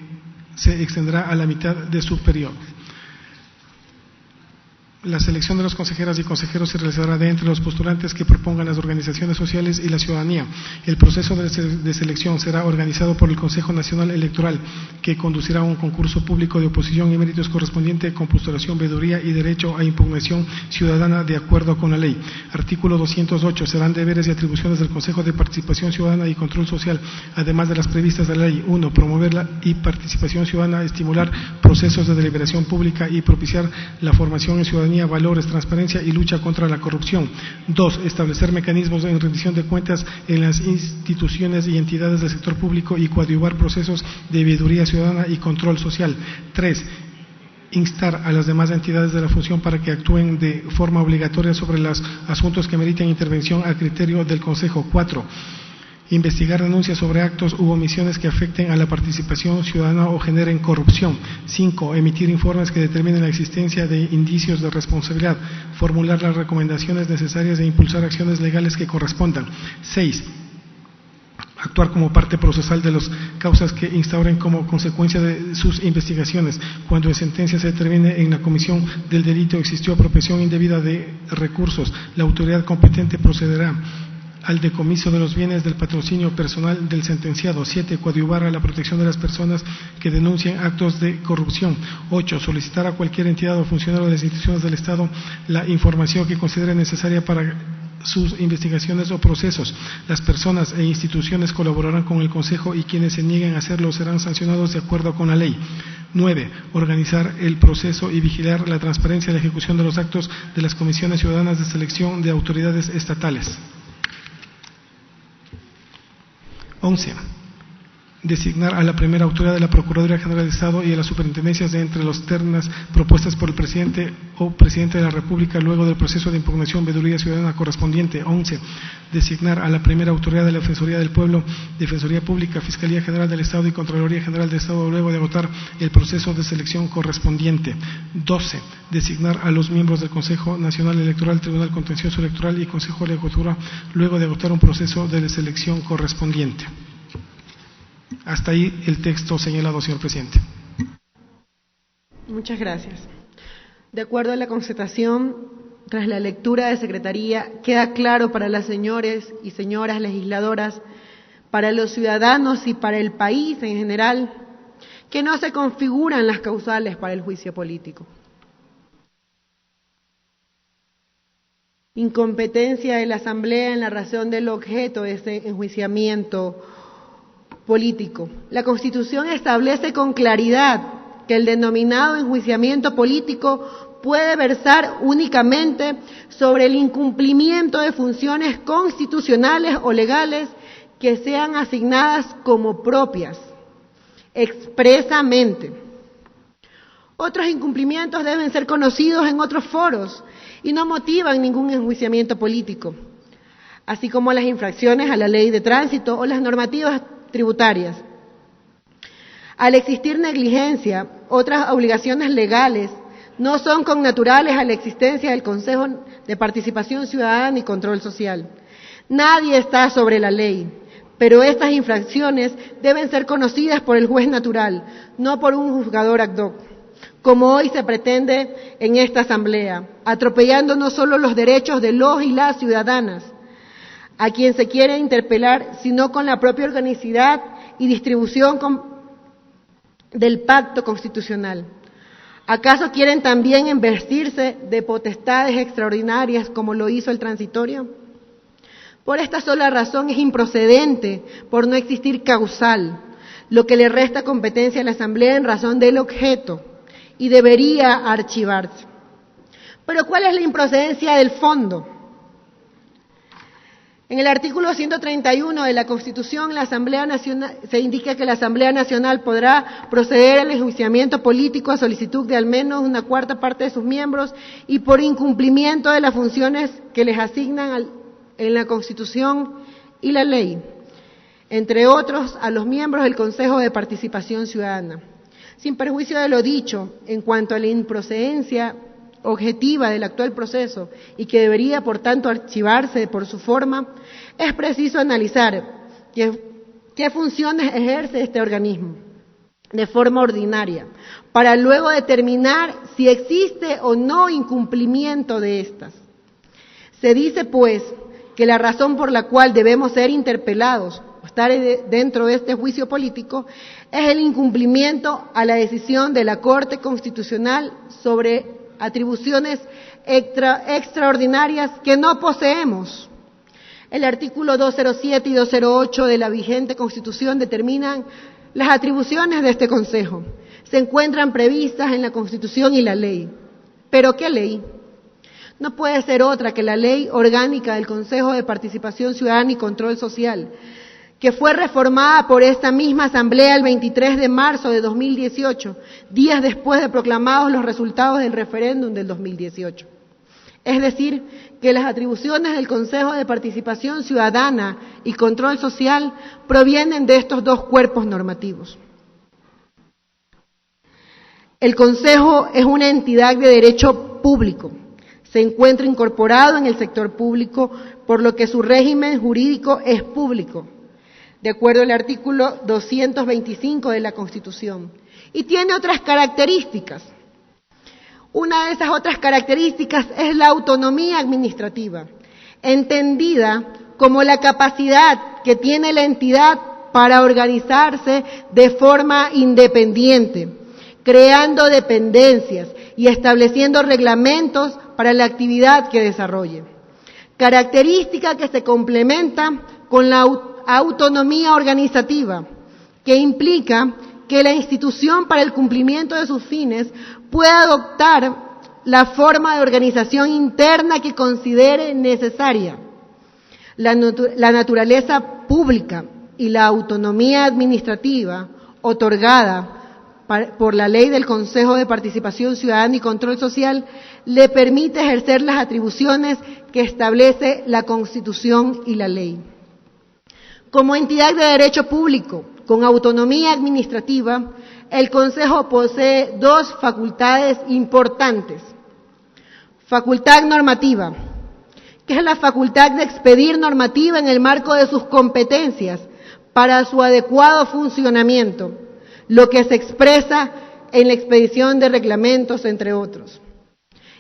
se extenderá a la mitad de su periodo. La selección de los consejeras y consejeros se realizará de entre los postulantes que propongan las organizaciones sociales y la ciudadanía. El proceso de selección será organizado por el Consejo Nacional Electoral, que conducirá un concurso público de oposición y méritos correspondiente con postulación, veeduría y derecho a impugnación ciudadana de acuerdo con la ley. Artículo 208. Serán deberes y atribuciones del Consejo de Participación Ciudadana y Control Social, además de las previstas de la ley. 1. Promover la participación ciudadana, estimular procesos de deliberación pública y propiciar la formación en ciudadanía, valores, transparencia y lucha contra la corrupción. 2. Establecer mecanismos de rendición de cuentas en las instituciones y entidades del sector público y coadyuvar procesos de veeduría ciudadana y control social. 3. Instar a las demás entidades de la función para que actúen de forma obligatoria sobre los asuntos que meriten intervención a criterio del Consejo. 4. Investigar denuncias sobre actos u omisiones que afecten a la participación ciudadana o generen corrupción. 5. Emitir informes que determinen la existencia de indicios de responsabilidad. Formular las recomendaciones necesarias e impulsar acciones legales que correspondan. 6. Actuar como parte procesal de las causas que instauren como consecuencia de sus investigaciones. Cuando en sentencia se determine en la comisión del delito existió apropiación indebida de recursos, la autoridad competente procederá al decomiso de los bienes del patrocinio personal del sentenciado. 7. Coadyuvar a la protección de las personas que denuncien actos de corrupción. 8. Solicitar a cualquier entidad o funcionario de las instituciones del Estado la información que considere necesaria para sus investigaciones o procesos. Las personas e instituciones colaborarán con el Consejo y quienes se nieguen a hacerlo serán sancionados de acuerdo con la ley. 9. Organizar el proceso y vigilar la transparencia y la ejecución de los actos de las comisiones ciudadanas de selección de autoridades estatales. 11. Designar a la primera autoridad de la Procuraduría General del Estado y a las superintendencias de entre las ternas propuestas por el presidente o presidente de la República luego del proceso de impugnación veeduría ciudadana correspondiente. 11. Designar a la primera autoridad de la Defensoría del Pueblo, Defensoría Pública, Fiscalía General del Estado y Contraloría General del Estado luego de agotar el proceso de selección correspondiente. 12. Designar a los miembros del Consejo Nacional Electoral, Tribunal Contencioso Electoral y Consejo de Legislatura luego de agotar un proceso de selección correspondiente. Hasta ahí el texto señalado, señor presidente. Muchas gracias. De acuerdo a la constatación, tras la lectura de Secretaría, queda claro para las señores y señoras legisladoras, para los ciudadanos y para el país en general, que no se configuran las causales para el juicio político. Incompetencia de la Asamblea en la razón del objeto de este enjuiciamiento político. La Constitución establece con claridad que el denominado enjuiciamiento político puede versar únicamente sobre el incumplimiento de funciones constitucionales o legales que sean asignadas como propias, expresamente. Otros incumplimientos deben ser conocidos en otros foros y no motivan ningún enjuiciamiento político, así como las infracciones a la ley de tránsito o las normativas tributarias. Al existir negligencia, otras obligaciones legales no son connaturales a la existencia del Consejo de Participación Ciudadana y Control Social. Nadie está sobre la ley, pero estas infracciones deben ser conocidas por el juez natural, no por un juzgador ad hoc, como hoy se pretende en esta Asamblea, atropellando no solo los derechos de los y las ciudadanas, a quien se quiere interpelar, sino con la propia organicidad y distribución del pacto constitucional. ¿Acaso quieren también investirse de potestades extraordinarias como lo hizo el transitorio? Por esta sola razón es improcedente, por no existir causal, lo que le resta competencia a la Asamblea en razón del objeto y debería archivarse. Pero ¿cuál es la improcedencia del fondo? En el artículo 131 de la Constitución, se indica que la Asamblea Nacional podrá proceder al enjuiciamiento político a solicitud de al menos una cuarta parte de sus miembros y por incumplimiento de las funciones que les asignan en la Constitución y la ley, entre otros a los miembros del Consejo de Participación Ciudadana. Sin perjuicio de lo dicho, en cuanto a la improcedencia objetiva del actual proceso y que debería, por tanto, archivarse por su forma, es preciso analizar qué funciones ejerce este organismo de forma ordinaria, para luego determinar si existe o no incumplimiento de estas. Se dice, pues, que la razón por la cual debemos ser interpelados o estar dentro de este juicio político es el incumplimiento a la decisión de la Corte Constitucional sobre atribuciones extraordinarias que no poseemos. El artículo 207 y 208 de la vigente Constitución determinan las atribuciones de este Consejo. Se encuentran previstas en la Constitución y la ley. ¿Pero qué ley? No puede ser otra que la Ley Orgánica del Consejo de Participación Ciudadana y Control Social, que fue reformada por esta misma Asamblea el 23 de marzo de 2018, días después de proclamados los resultados del referéndum del 2018. Es decir, que las atribuciones del Consejo de Participación Ciudadana y Control Social provienen de estos dos cuerpos normativos. El Consejo es una entidad de derecho público. Se encuentra incorporado en el sector público, por lo que su régimen jurídico es público, de acuerdo al artículo 225 de la Constitución, y tiene otras características. Una de esas otras características es la autonomía administrativa, entendida como la capacidad que tiene la entidad para organizarse de forma independiente, creando dependencias y estableciendo reglamentos para la actividad que desarrolle. Característica que se complementa con la autonomía organizativa, que implica que la institución para el cumplimiento de sus fines pueda adoptar la forma de organización interna que considere necesaria. La naturaleza pública y la autonomía administrativa otorgada por la Ley del Consejo de Participación Ciudadana y Control Social le permite ejercer las atribuciones que establece la Constitución y la ley. Como entidad de derecho público, con autonomía administrativa, el Consejo posee dos facultades importantes. Facultad normativa, que es la facultad de expedir normativa en el marco de sus competencias para su adecuado funcionamiento, lo que se expresa en la expedición de reglamentos, entre otros.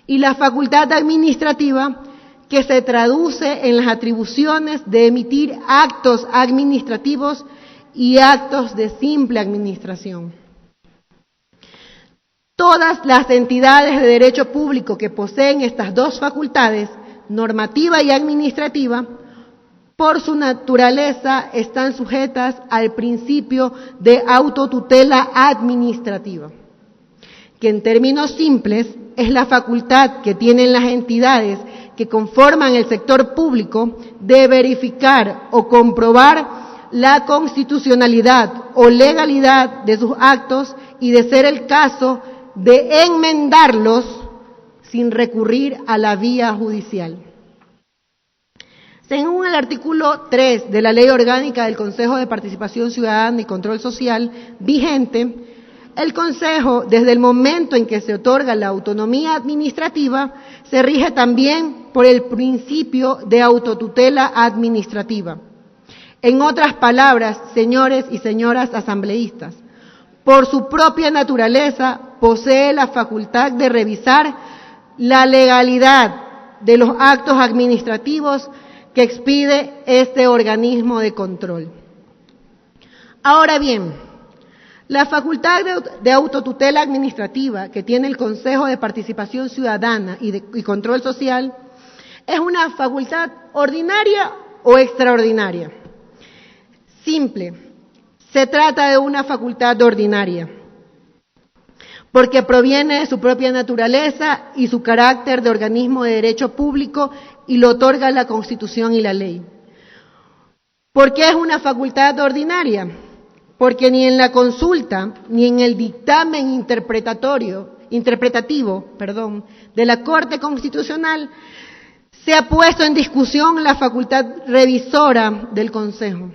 Y la facultad administrativa, que se traduce en las atribuciones de emitir actos administrativos y actos de simple administración. Todas las entidades de derecho público que poseen estas dos facultades, normativa y administrativa, por su naturaleza están sujetas al principio de autotutela administrativa, que en términos simples es la facultad que tienen las entidades que conforman el sector público de verificar o comprobar la constitucionalidad o legalidad de sus actos y, de ser el caso, de enmendarlos sin recurrir a la vía judicial. Según el artículo 3 de la Ley Orgánica del Consejo de Participación Ciudadana y Control Social vigente, el Consejo, desde el momento en que se otorga la autonomía administrativa, se rige también por el principio de autotutela administrativa. En otras palabras, señores y señoras asambleístas, por su propia naturaleza posee la facultad de revisar la legalidad de los actos administrativos que expide este organismo de control. Ahora bien, la facultad de autotutela administrativa que tiene el Consejo de Participación Ciudadana y Control Social es una facultad ordinaria o extraordinaria. Simple, se trata de una facultad ordinaria, porque proviene de su propia naturaleza y su carácter de organismo de derecho público y lo otorga la Constitución y la ley. ¿Por qué es una facultad ordinaria? Porque ni en la consulta ni en el dictamen interpretativo de la Corte Constitucional se ha puesto en discusión la facultad revisora del Consejo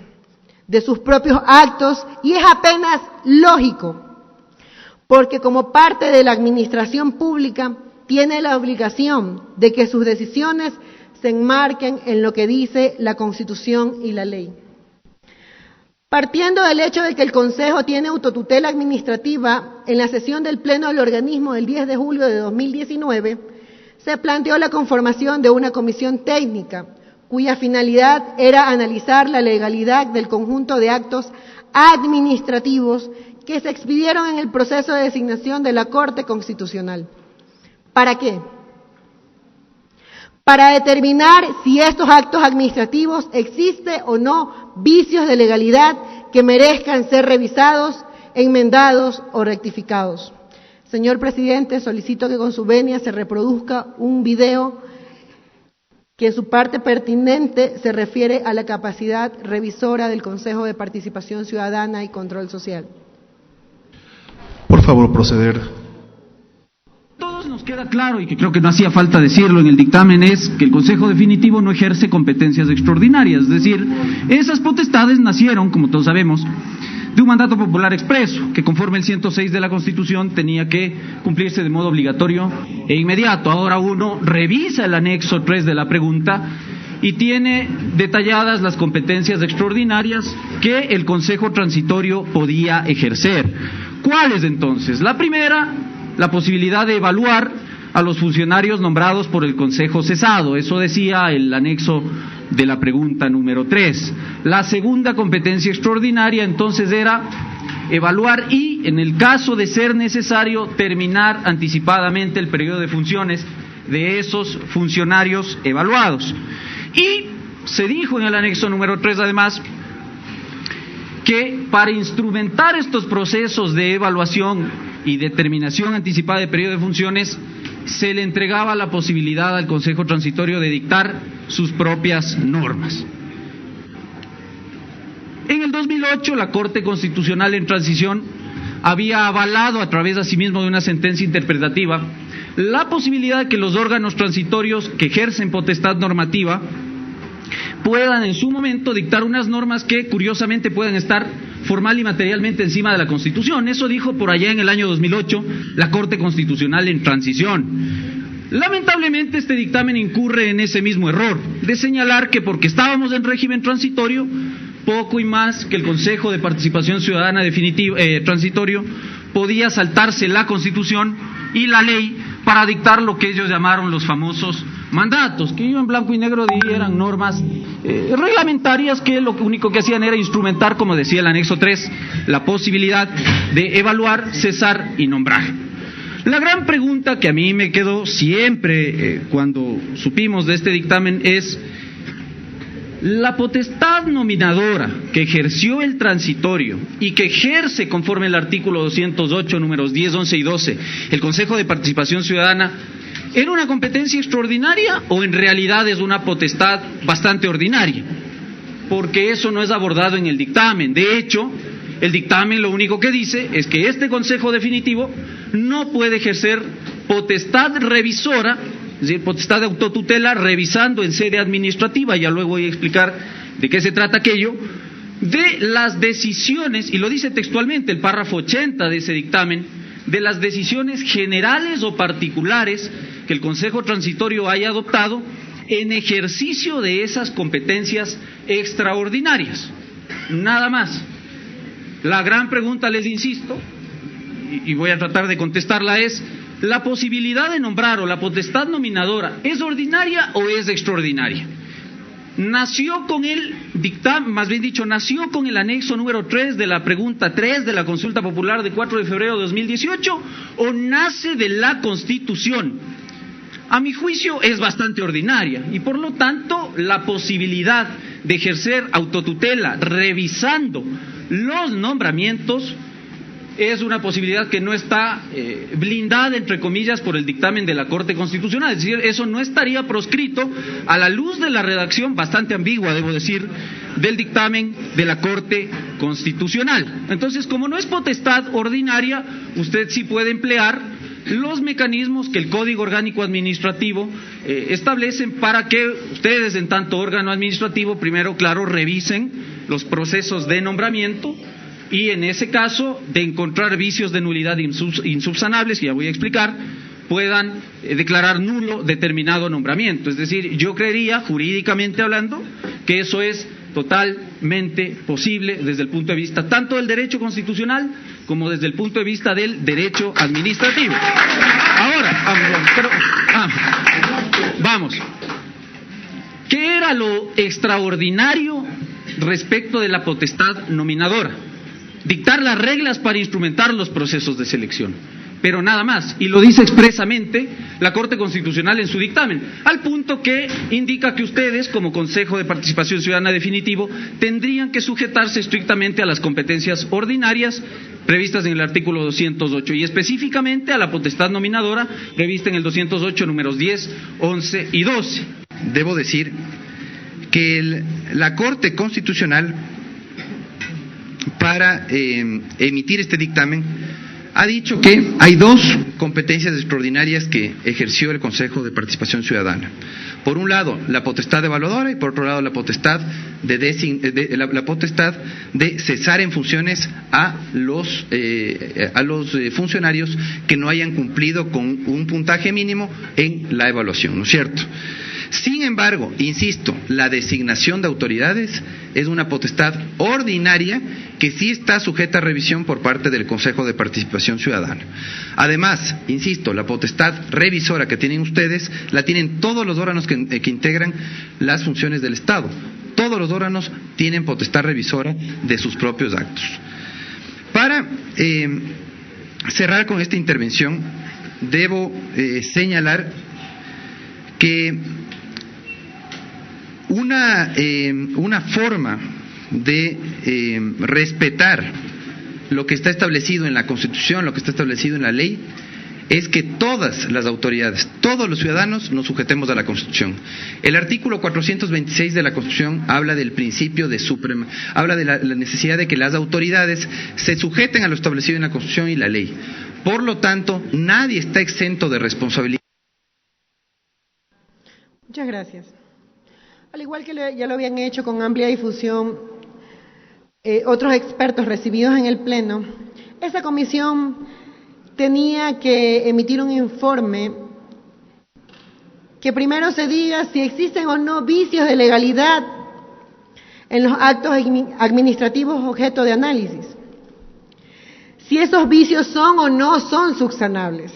de sus propios actos, y es apenas lógico, porque como parte de la administración pública tiene la obligación de que sus decisiones se enmarquen en lo que dice la Constitución y la ley. Partiendo del hecho de que el Consejo tiene autotutela administrativa, en la sesión del Pleno del organismo del 10 de julio de 2019, se planteó la conformación de una comisión técnica, cuya finalidad era analizar la legalidad del conjunto de actos administrativos que se expidieron en el proceso de designación de la Corte Constitucional. ¿Para qué? Para determinar si estos actos administrativos existe o no vicios de legalidad que merezcan ser revisados, enmendados o rectificados. Señor presidente, solicito que con su venia se reproduzca un video que en su parte pertinente se refiere a la capacidad revisora del Consejo de Participación Ciudadana y Control Social. Por favor, proceder. Todos nos queda claro, y que creo que no hacía falta decirlo en el dictamen, es que el Consejo Definitivo no ejerce competencias extraordinarias, es decir, esas potestades nacieron, como todos sabemos, de un mandato popular expreso, que conforme el 106 de la Constitución tenía que cumplirse de modo obligatorio e inmediato. Ahora uno revisa el anexo 3 de la pregunta y tiene detalladas las competencias extraordinarias que el Consejo Transitorio podía ejercer. ¿Cuáles entonces? La primera, la posibilidad de evaluar a los funcionarios nombrados por el Consejo cesado, eso decía el anexo de la pregunta número 3. La segunda competencia extraordinaria entonces era evaluar y, en el caso de ser necesario, terminar anticipadamente el periodo de funciones de esos funcionarios evaluados. Y se dijo en el anexo número 3 además que para instrumentar estos procesos de evaluación y determinación anticipada de periodo de funciones se le entregaba la posibilidad al Consejo Transitorio de dictar sus propias normas. En el 2008, la Corte Constitucional en transición había avalado a través asimismo de una sentencia interpretativa la posibilidad de que los órganos transitorios que ejercen potestad normativa puedan en su momento dictar unas normas que curiosamente puedan estar formal y materialmente encima de la Constitución. Eso dijo por allá en el año 2008 la Corte Constitucional en transición. Lamentablemente este dictamen incurre en ese mismo error de señalar que porque estábamos en régimen transitorio, poco y más que el Consejo de Participación Ciudadana transitorio podía saltarse la Constitución y la ley para dictar lo que ellos llamaron los famosos mandatos, que yo en blanco y negro diría eran normas reglamentarias que lo único que hacían era instrumentar, como decía el anexo 3, la posibilidad de evaluar, cesar y nombrar. La gran pregunta que a mí me quedó siempre cuando supimos de este dictamen es: la potestad nominadora que ejerció el transitorio y que ejerce conforme el artículo 208, números 10, 11 y 12, el Consejo de Participación Ciudadana, ¿era una competencia extraordinaria o en realidad es una potestad bastante ordinaria? Porque eso no es abordado en el dictamen. De hecho, el dictamen lo único que dice es que este Consejo Definitivo no puede ejercer potestad revisora, es decir, potestad de autotutela, revisando en sede administrativa, ya luego voy a explicar de qué se trata aquello, de las decisiones, y lo dice textualmente el párrafo 80 de ese dictamen, de las decisiones generales o particulares que el Consejo Transitorio haya adoptado en ejercicio de esas competencias extraordinarias. Nada más. La gran pregunta, les insisto, y voy a tratar de contestarla, es: ¿la posibilidad de nombrar o la potestad nominadora es ordinaria o es extraordinaria? ¿Nació con el dictamen, más bien dicho, nació con el anexo número 3 de la pregunta 3 de la consulta popular de 4 de febrero de 2018 o nace de la Constitución? A mi juicio es bastante ordinaria y por lo tanto la posibilidad de ejercer autotutela revisando los nombramientos es una posibilidad que no está blindada, entre comillas, por el dictamen de la Corte Constitucional. Es decir, eso no estaría proscrito a la luz de la redacción, bastante ambigua, debo decir, del dictamen de la Corte Constitucional. Entonces, como no es potestad ordinaria, usted sí puede emplear los mecanismos que el Código Orgánico Administrativo establecen para que ustedes, en tanto órgano administrativo, primero, claro, revisen los procesos de nombramiento y, en ese caso, de encontrar vicios de nulidad insubsanables, que ya voy a explicar, puedan declarar nulo determinado nombramiento. Es decir, yo creería, jurídicamente hablando, que eso es totalmente posible desde el punto de vista tanto del derecho constitucional como desde el punto de vista del derecho administrativo. Ahora, vamos. ¿Qué era lo extraordinario respecto de la potestad nominadora? Dictar las reglas para instrumentar los procesos de selección, pero nada más, y lo dice expresamente la Corte Constitucional en su dictamen, al punto que indica que ustedes, como Consejo de Participación Ciudadana definitivo, tendrían que sujetarse estrictamente a las competencias ordinarias previstas en el artículo 208 y específicamente a la potestad nominadora prevista en el 208 números 10, 11 y 12. Debo decir que la Corte Constitucional, para emitir este dictamen, ha dicho que hay dos competencias extraordinarias que ejerció el Consejo de Participación Ciudadana. Por un lado, la potestad evaluadora y por otro lado, la potestad de cesar en funciones a los funcionarios que no hayan cumplido con un puntaje mínimo en la evaluación, ¿no es cierto? Sin embargo, insisto, la designación de autoridades es una potestad ordinaria que sí está sujeta a revisión por parte del Consejo de Participación Ciudadana. Además, insisto, la potestad revisora que tienen ustedes la tienen todos los órganos que integran las funciones del Estado. Todos los órganos tienen potestad revisora de sus propios actos. Para cerrar con esta intervención, debo señalar que una forma de respetar lo que está establecido en la Constitución, lo que está establecido en la ley, es que todas las autoridades, todos los ciudadanos nos sujetemos a la Constitución. El artículo 426 de la Constitución habla del principio de habla de la necesidad de que las autoridades se sujeten a lo establecido en la Constitución y la ley. Por lo tanto, nadie está exento de responsabilidad. Muchas gracias. Al igual que ya lo habían hecho con amplia difusión otros expertos recibidos en el Pleno, esa comisión tenía que emitir un informe que primero se diga si existen o no vicios de legalidad en los actos administrativos objeto de análisis, si esos vicios son o no son subsanables,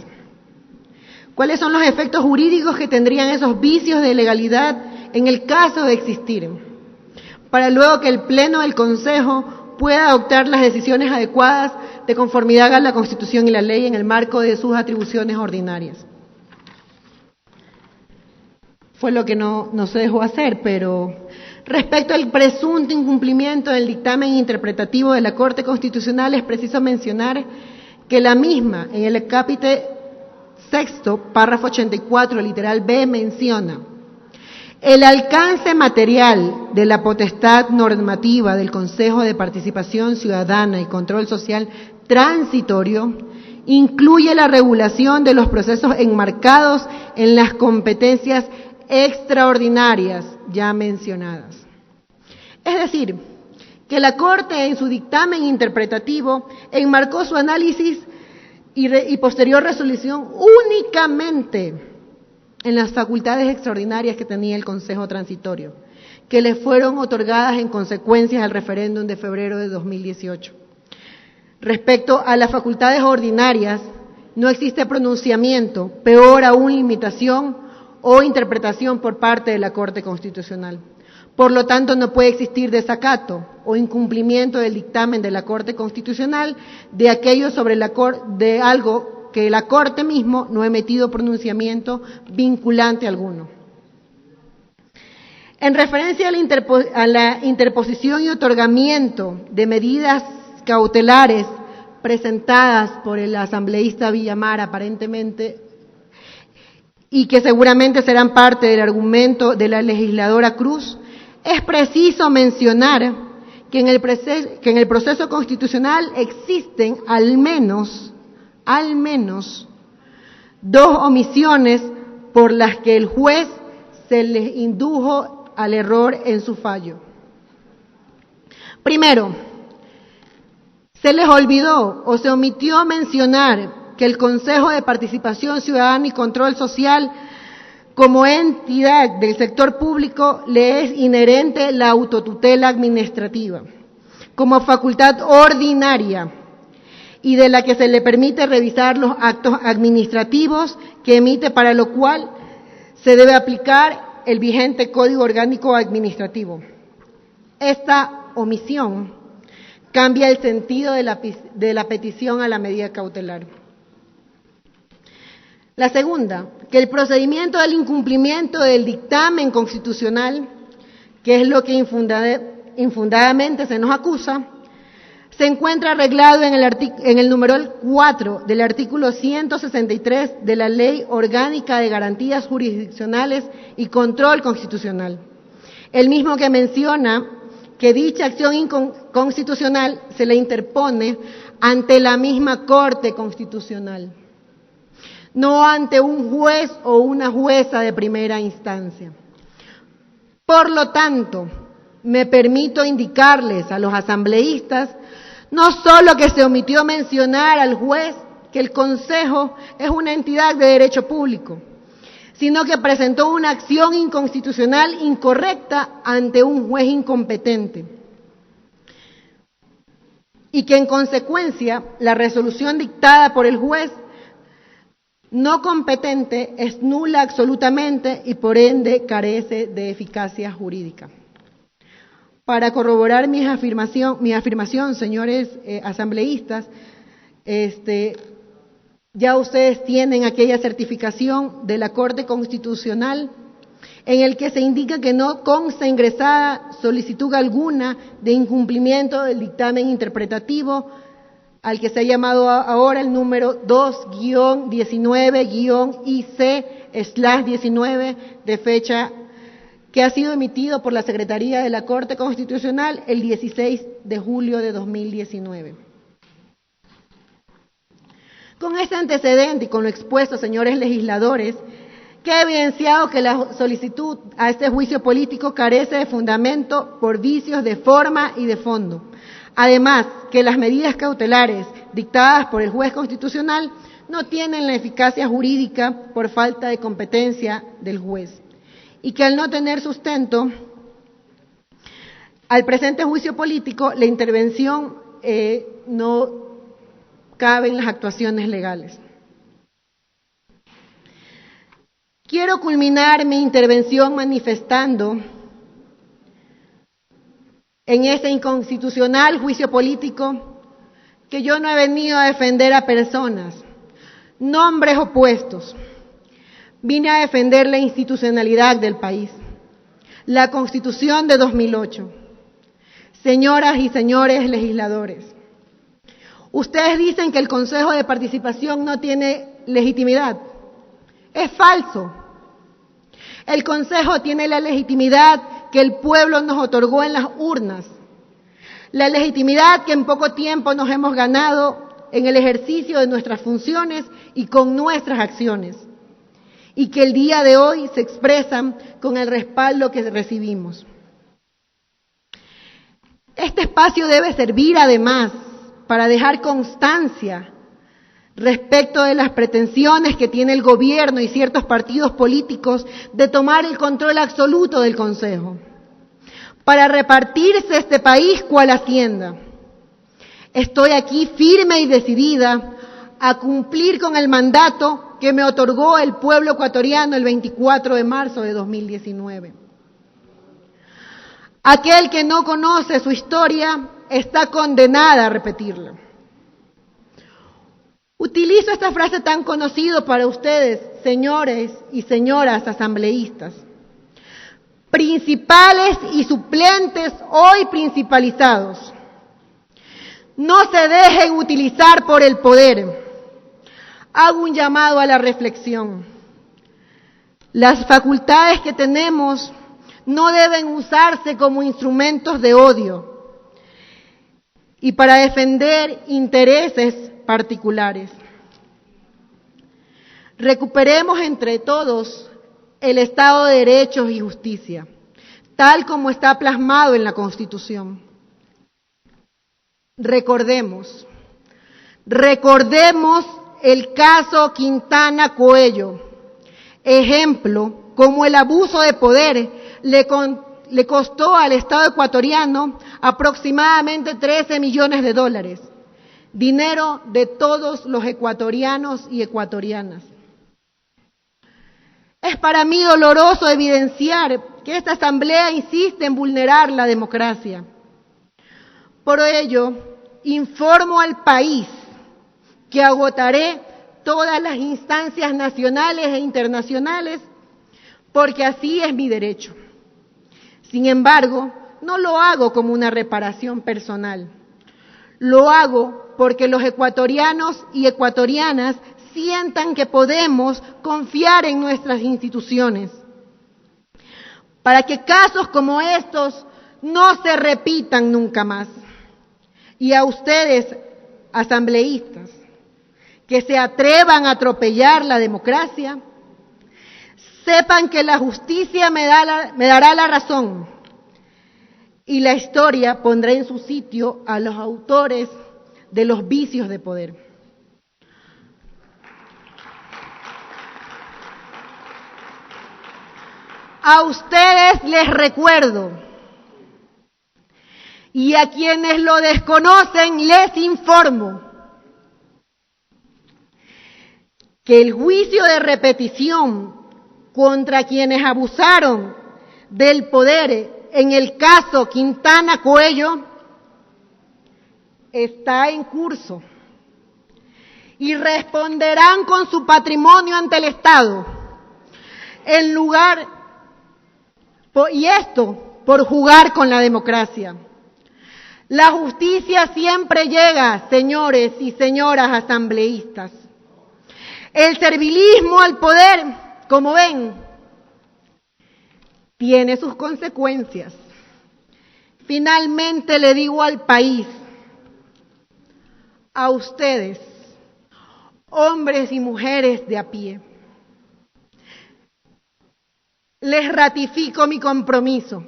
cuáles son los efectos jurídicos que tendrían esos vicios de legalidad en el caso de existir, para luego que el Pleno del Consejo pueda adoptar las decisiones adecuadas de conformidad a la Constitución y la ley en el marco de sus atribuciones ordinarias. Fue lo que no se dejó hacer, pero respecto al presunto incumplimiento del dictamen interpretativo de la Corte Constitucional, es preciso mencionar que la misma, en el capítulo 6, párrafo 84, literal B, menciona: el alcance material de la potestad normativa del Consejo de Participación Ciudadana y Control Social transitorio incluye la regulación de los procesos enmarcados en las competencias extraordinarias ya mencionadas. Es decir, que la Corte en su dictamen interpretativo enmarcó su análisis y posterior resolución únicamente en las facultades extraordinarias que tenía el Consejo Transitorio, que le fueron otorgadas en consecuencia al referéndum de febrero de 2018. Respecto a las facultades ordinarias, no existe pronunciamiento, peor aún limitación o interpretación por parte de la Corte Constitucional. Por lo tanto, no puede existir desacato o incumplimiento del dictamen de la Corte Constitucional de aquello de algo que la Corte mismo no ha emitido pronunciamiento vinculante alguno. En referencia a la interposición y otorgamiento de medidas cautelares presentadas por el asambleísta Villamar aparentemente, y que seguramente serán parte del argumento de la legisladora Cruz, es preciso mencionar que en el proceso constitucional existen al menos 2 omisiones por las que el juez se les indujo al error en su fallo. Primero, se les olvidó o se omitió mencionar que el Consejo de Participación Ciudadana y Control Social, como entidad del sector público, le es inherente la autotutela administrativa, como facultad ordinaria, y de la que se le permite revisar los actos administrativos que emite, para lo cual se debe aplicar el vigente Código Orgánico Administrativo. Esta omisión cambia el sentido de la petición a la medida cautelar. La segunda, que el procedimiento del incumplimiento del dictamen constitucional, que es lo que infundadamente se nos acusa, se encuentra arreglado en el numeral 4 del artículo 163 de la Ley Orgánica de Garantías Jurisdiccionales y Control Constitucional, el mismo que menciona que dicha acción inconstitucional se le interpone ante la misma Corte Constitucional, no ante un juez o una jueza de primera instancia. Por lo tanto, me permito indicarles a los asambleístas no solo que se omitió mencionar al juez que el Consejo es una entidad de derecho público, sino que presentó una acción inconstitucional incorrecta ante un juez incompetente, y que en consecuencia la resolución dictada por el juez no competente es nula absolutamente y por ende carece de eficacia jurídica. Para corroborar mi afirmación, señores asambleístas, ya ustedes tienen aquella certificación de la Corte Constitucional en el que se indica que no consta ingresada solicitud alguna de incumplimiento del dictamen interpretativo al que se ha llamado ahora el número 2-19-IC/19 de fecha, que ha sido emitido por la Secretaría de la Corte Constitucional el 16 de julio de 2019. Con este antecedente y con lo expuesto, señores legisladores, queda evidenciado que la solicitud a este juicio político carece de fundamento por vicios de forma y de fondo. Además, que las medidas cautelares dictadas por el juez constitucional no tienen la eficacia jurídica por falta de competencia del juez, y que al no tener sustento al presente juicio político, la intervención no cabe en las actuaciones legales. Quiero culminar mi intervención manifestando en ese inconstitucional juicio político que yo no he venido a defender a personas, nombres o puestos. Vine a defender la institucionalidad del país, la Constitución de 2008. Señoras y señores legisladores, ustedes dicen que el Consejo de Participación no tiene legitimidad. Es falso. El Consejo tiene la legitimidad que el pueblo nos otorgó en las urnas, la legitimidad que en poco tiempo nos hemos ganado en el ejercicio de nuestras funciones y con nuestras acciones, y que el día de hoy se expresan con el respaldo que recibimos. Este espacio debe servir además para dejar constancia respecto de las pretensiones que tiene el gobierno y ciertos partidos políticos de tomar el control absoluto del Consejo, para repartirse este país cual hacienda. Estoy aquí firme y decidida a cumplir con el mandato que me otorgó el pueblo ecuatoriano el 24 de marzo de 2019. Aquel que no conoce su historia está condenada a repetirla. Utilizo esta frase tan conocida para ustedes, señores y señoras asambleístas, principales y suplentes hoy principalizados. no se dejen utilizar por el poder. Hago un llamado a la reflexión. Las facultades que tenemos no deben usarse como instrumentos de odio y para defender intereses particulares. Recuperemos entre todos el Estado de Derecho y Justicia, tal como está plasmado en la Constitución. Recordemos el caso Quintana Coello, ejemplo como el abuso de poder le costó al Estado ecuatoriano aproximadamente 13 millones de dólares, dinero de todos los ecuatorianos y ecuatorianas. Es para mí doloroso evidenciar que esta Asamblea insiste en vulnerar la democracia. Por ello, informo al país que agotaré todas las instancias nacionales e internacionales porque así es mi derecho. Sin embargo, no lo hago como una reparación personal. Lo hago porque los ecuatorianos y ecuatorianas sientan que podemos confiar en nuestras instituciones, para que casos como estos no se repitan nunca más. Y a ustedes, asambleístas, que se atrevan a atropellar la democracia, sepan que la justicia me dará la razón y la historia pondrá en su sitio a los autores de los vicios de poder. A ustedes les recuerdo, y a quienes lo desconocen les informo, que el juicio de repetición contra quienes abusaron del poder en el caso Quintana Coello está en curso y responderán con su patrimonio ante el Estado, y esto por jugar con la democracia. La justicia siempre llega, señores y señoras asambleístas. El servilismo al poder, como ven, tiene sus consecuencias. Finalmente le digo al país, a ustedes, hombres y mujeres de a pie, les ratifico mi compromiso.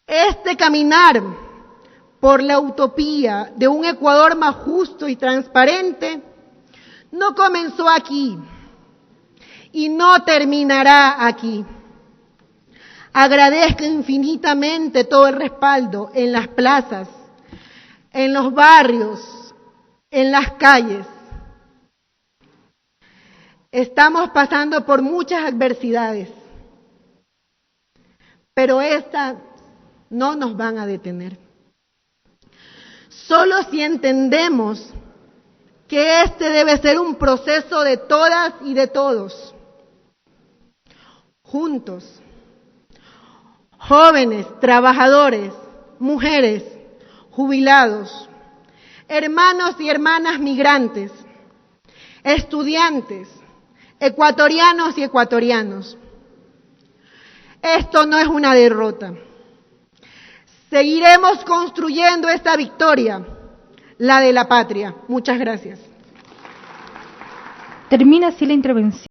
Este caminar por la utopía de un Ecuador más justo y transparente no comenzó aquí y no terminará aquí. Agradezco infinitamente todo el respaldo en las plazas, en los barrios, en las calles. Estamos pasando por muchas adversidades, pero estas no nos van a detener. Solo si entendemos que este debe ser un proceso de todas y de todos, juntos, jóvenes, trabajadores, mujeres, jubilados, hermanos y hermanas migrantes, estudiantes, ecuatorianos y ecuatorianos. Esto no es una derrota. Seguiremos construyendo esta victoria, la de la patria. Muchas gracias. Termina así la intervención.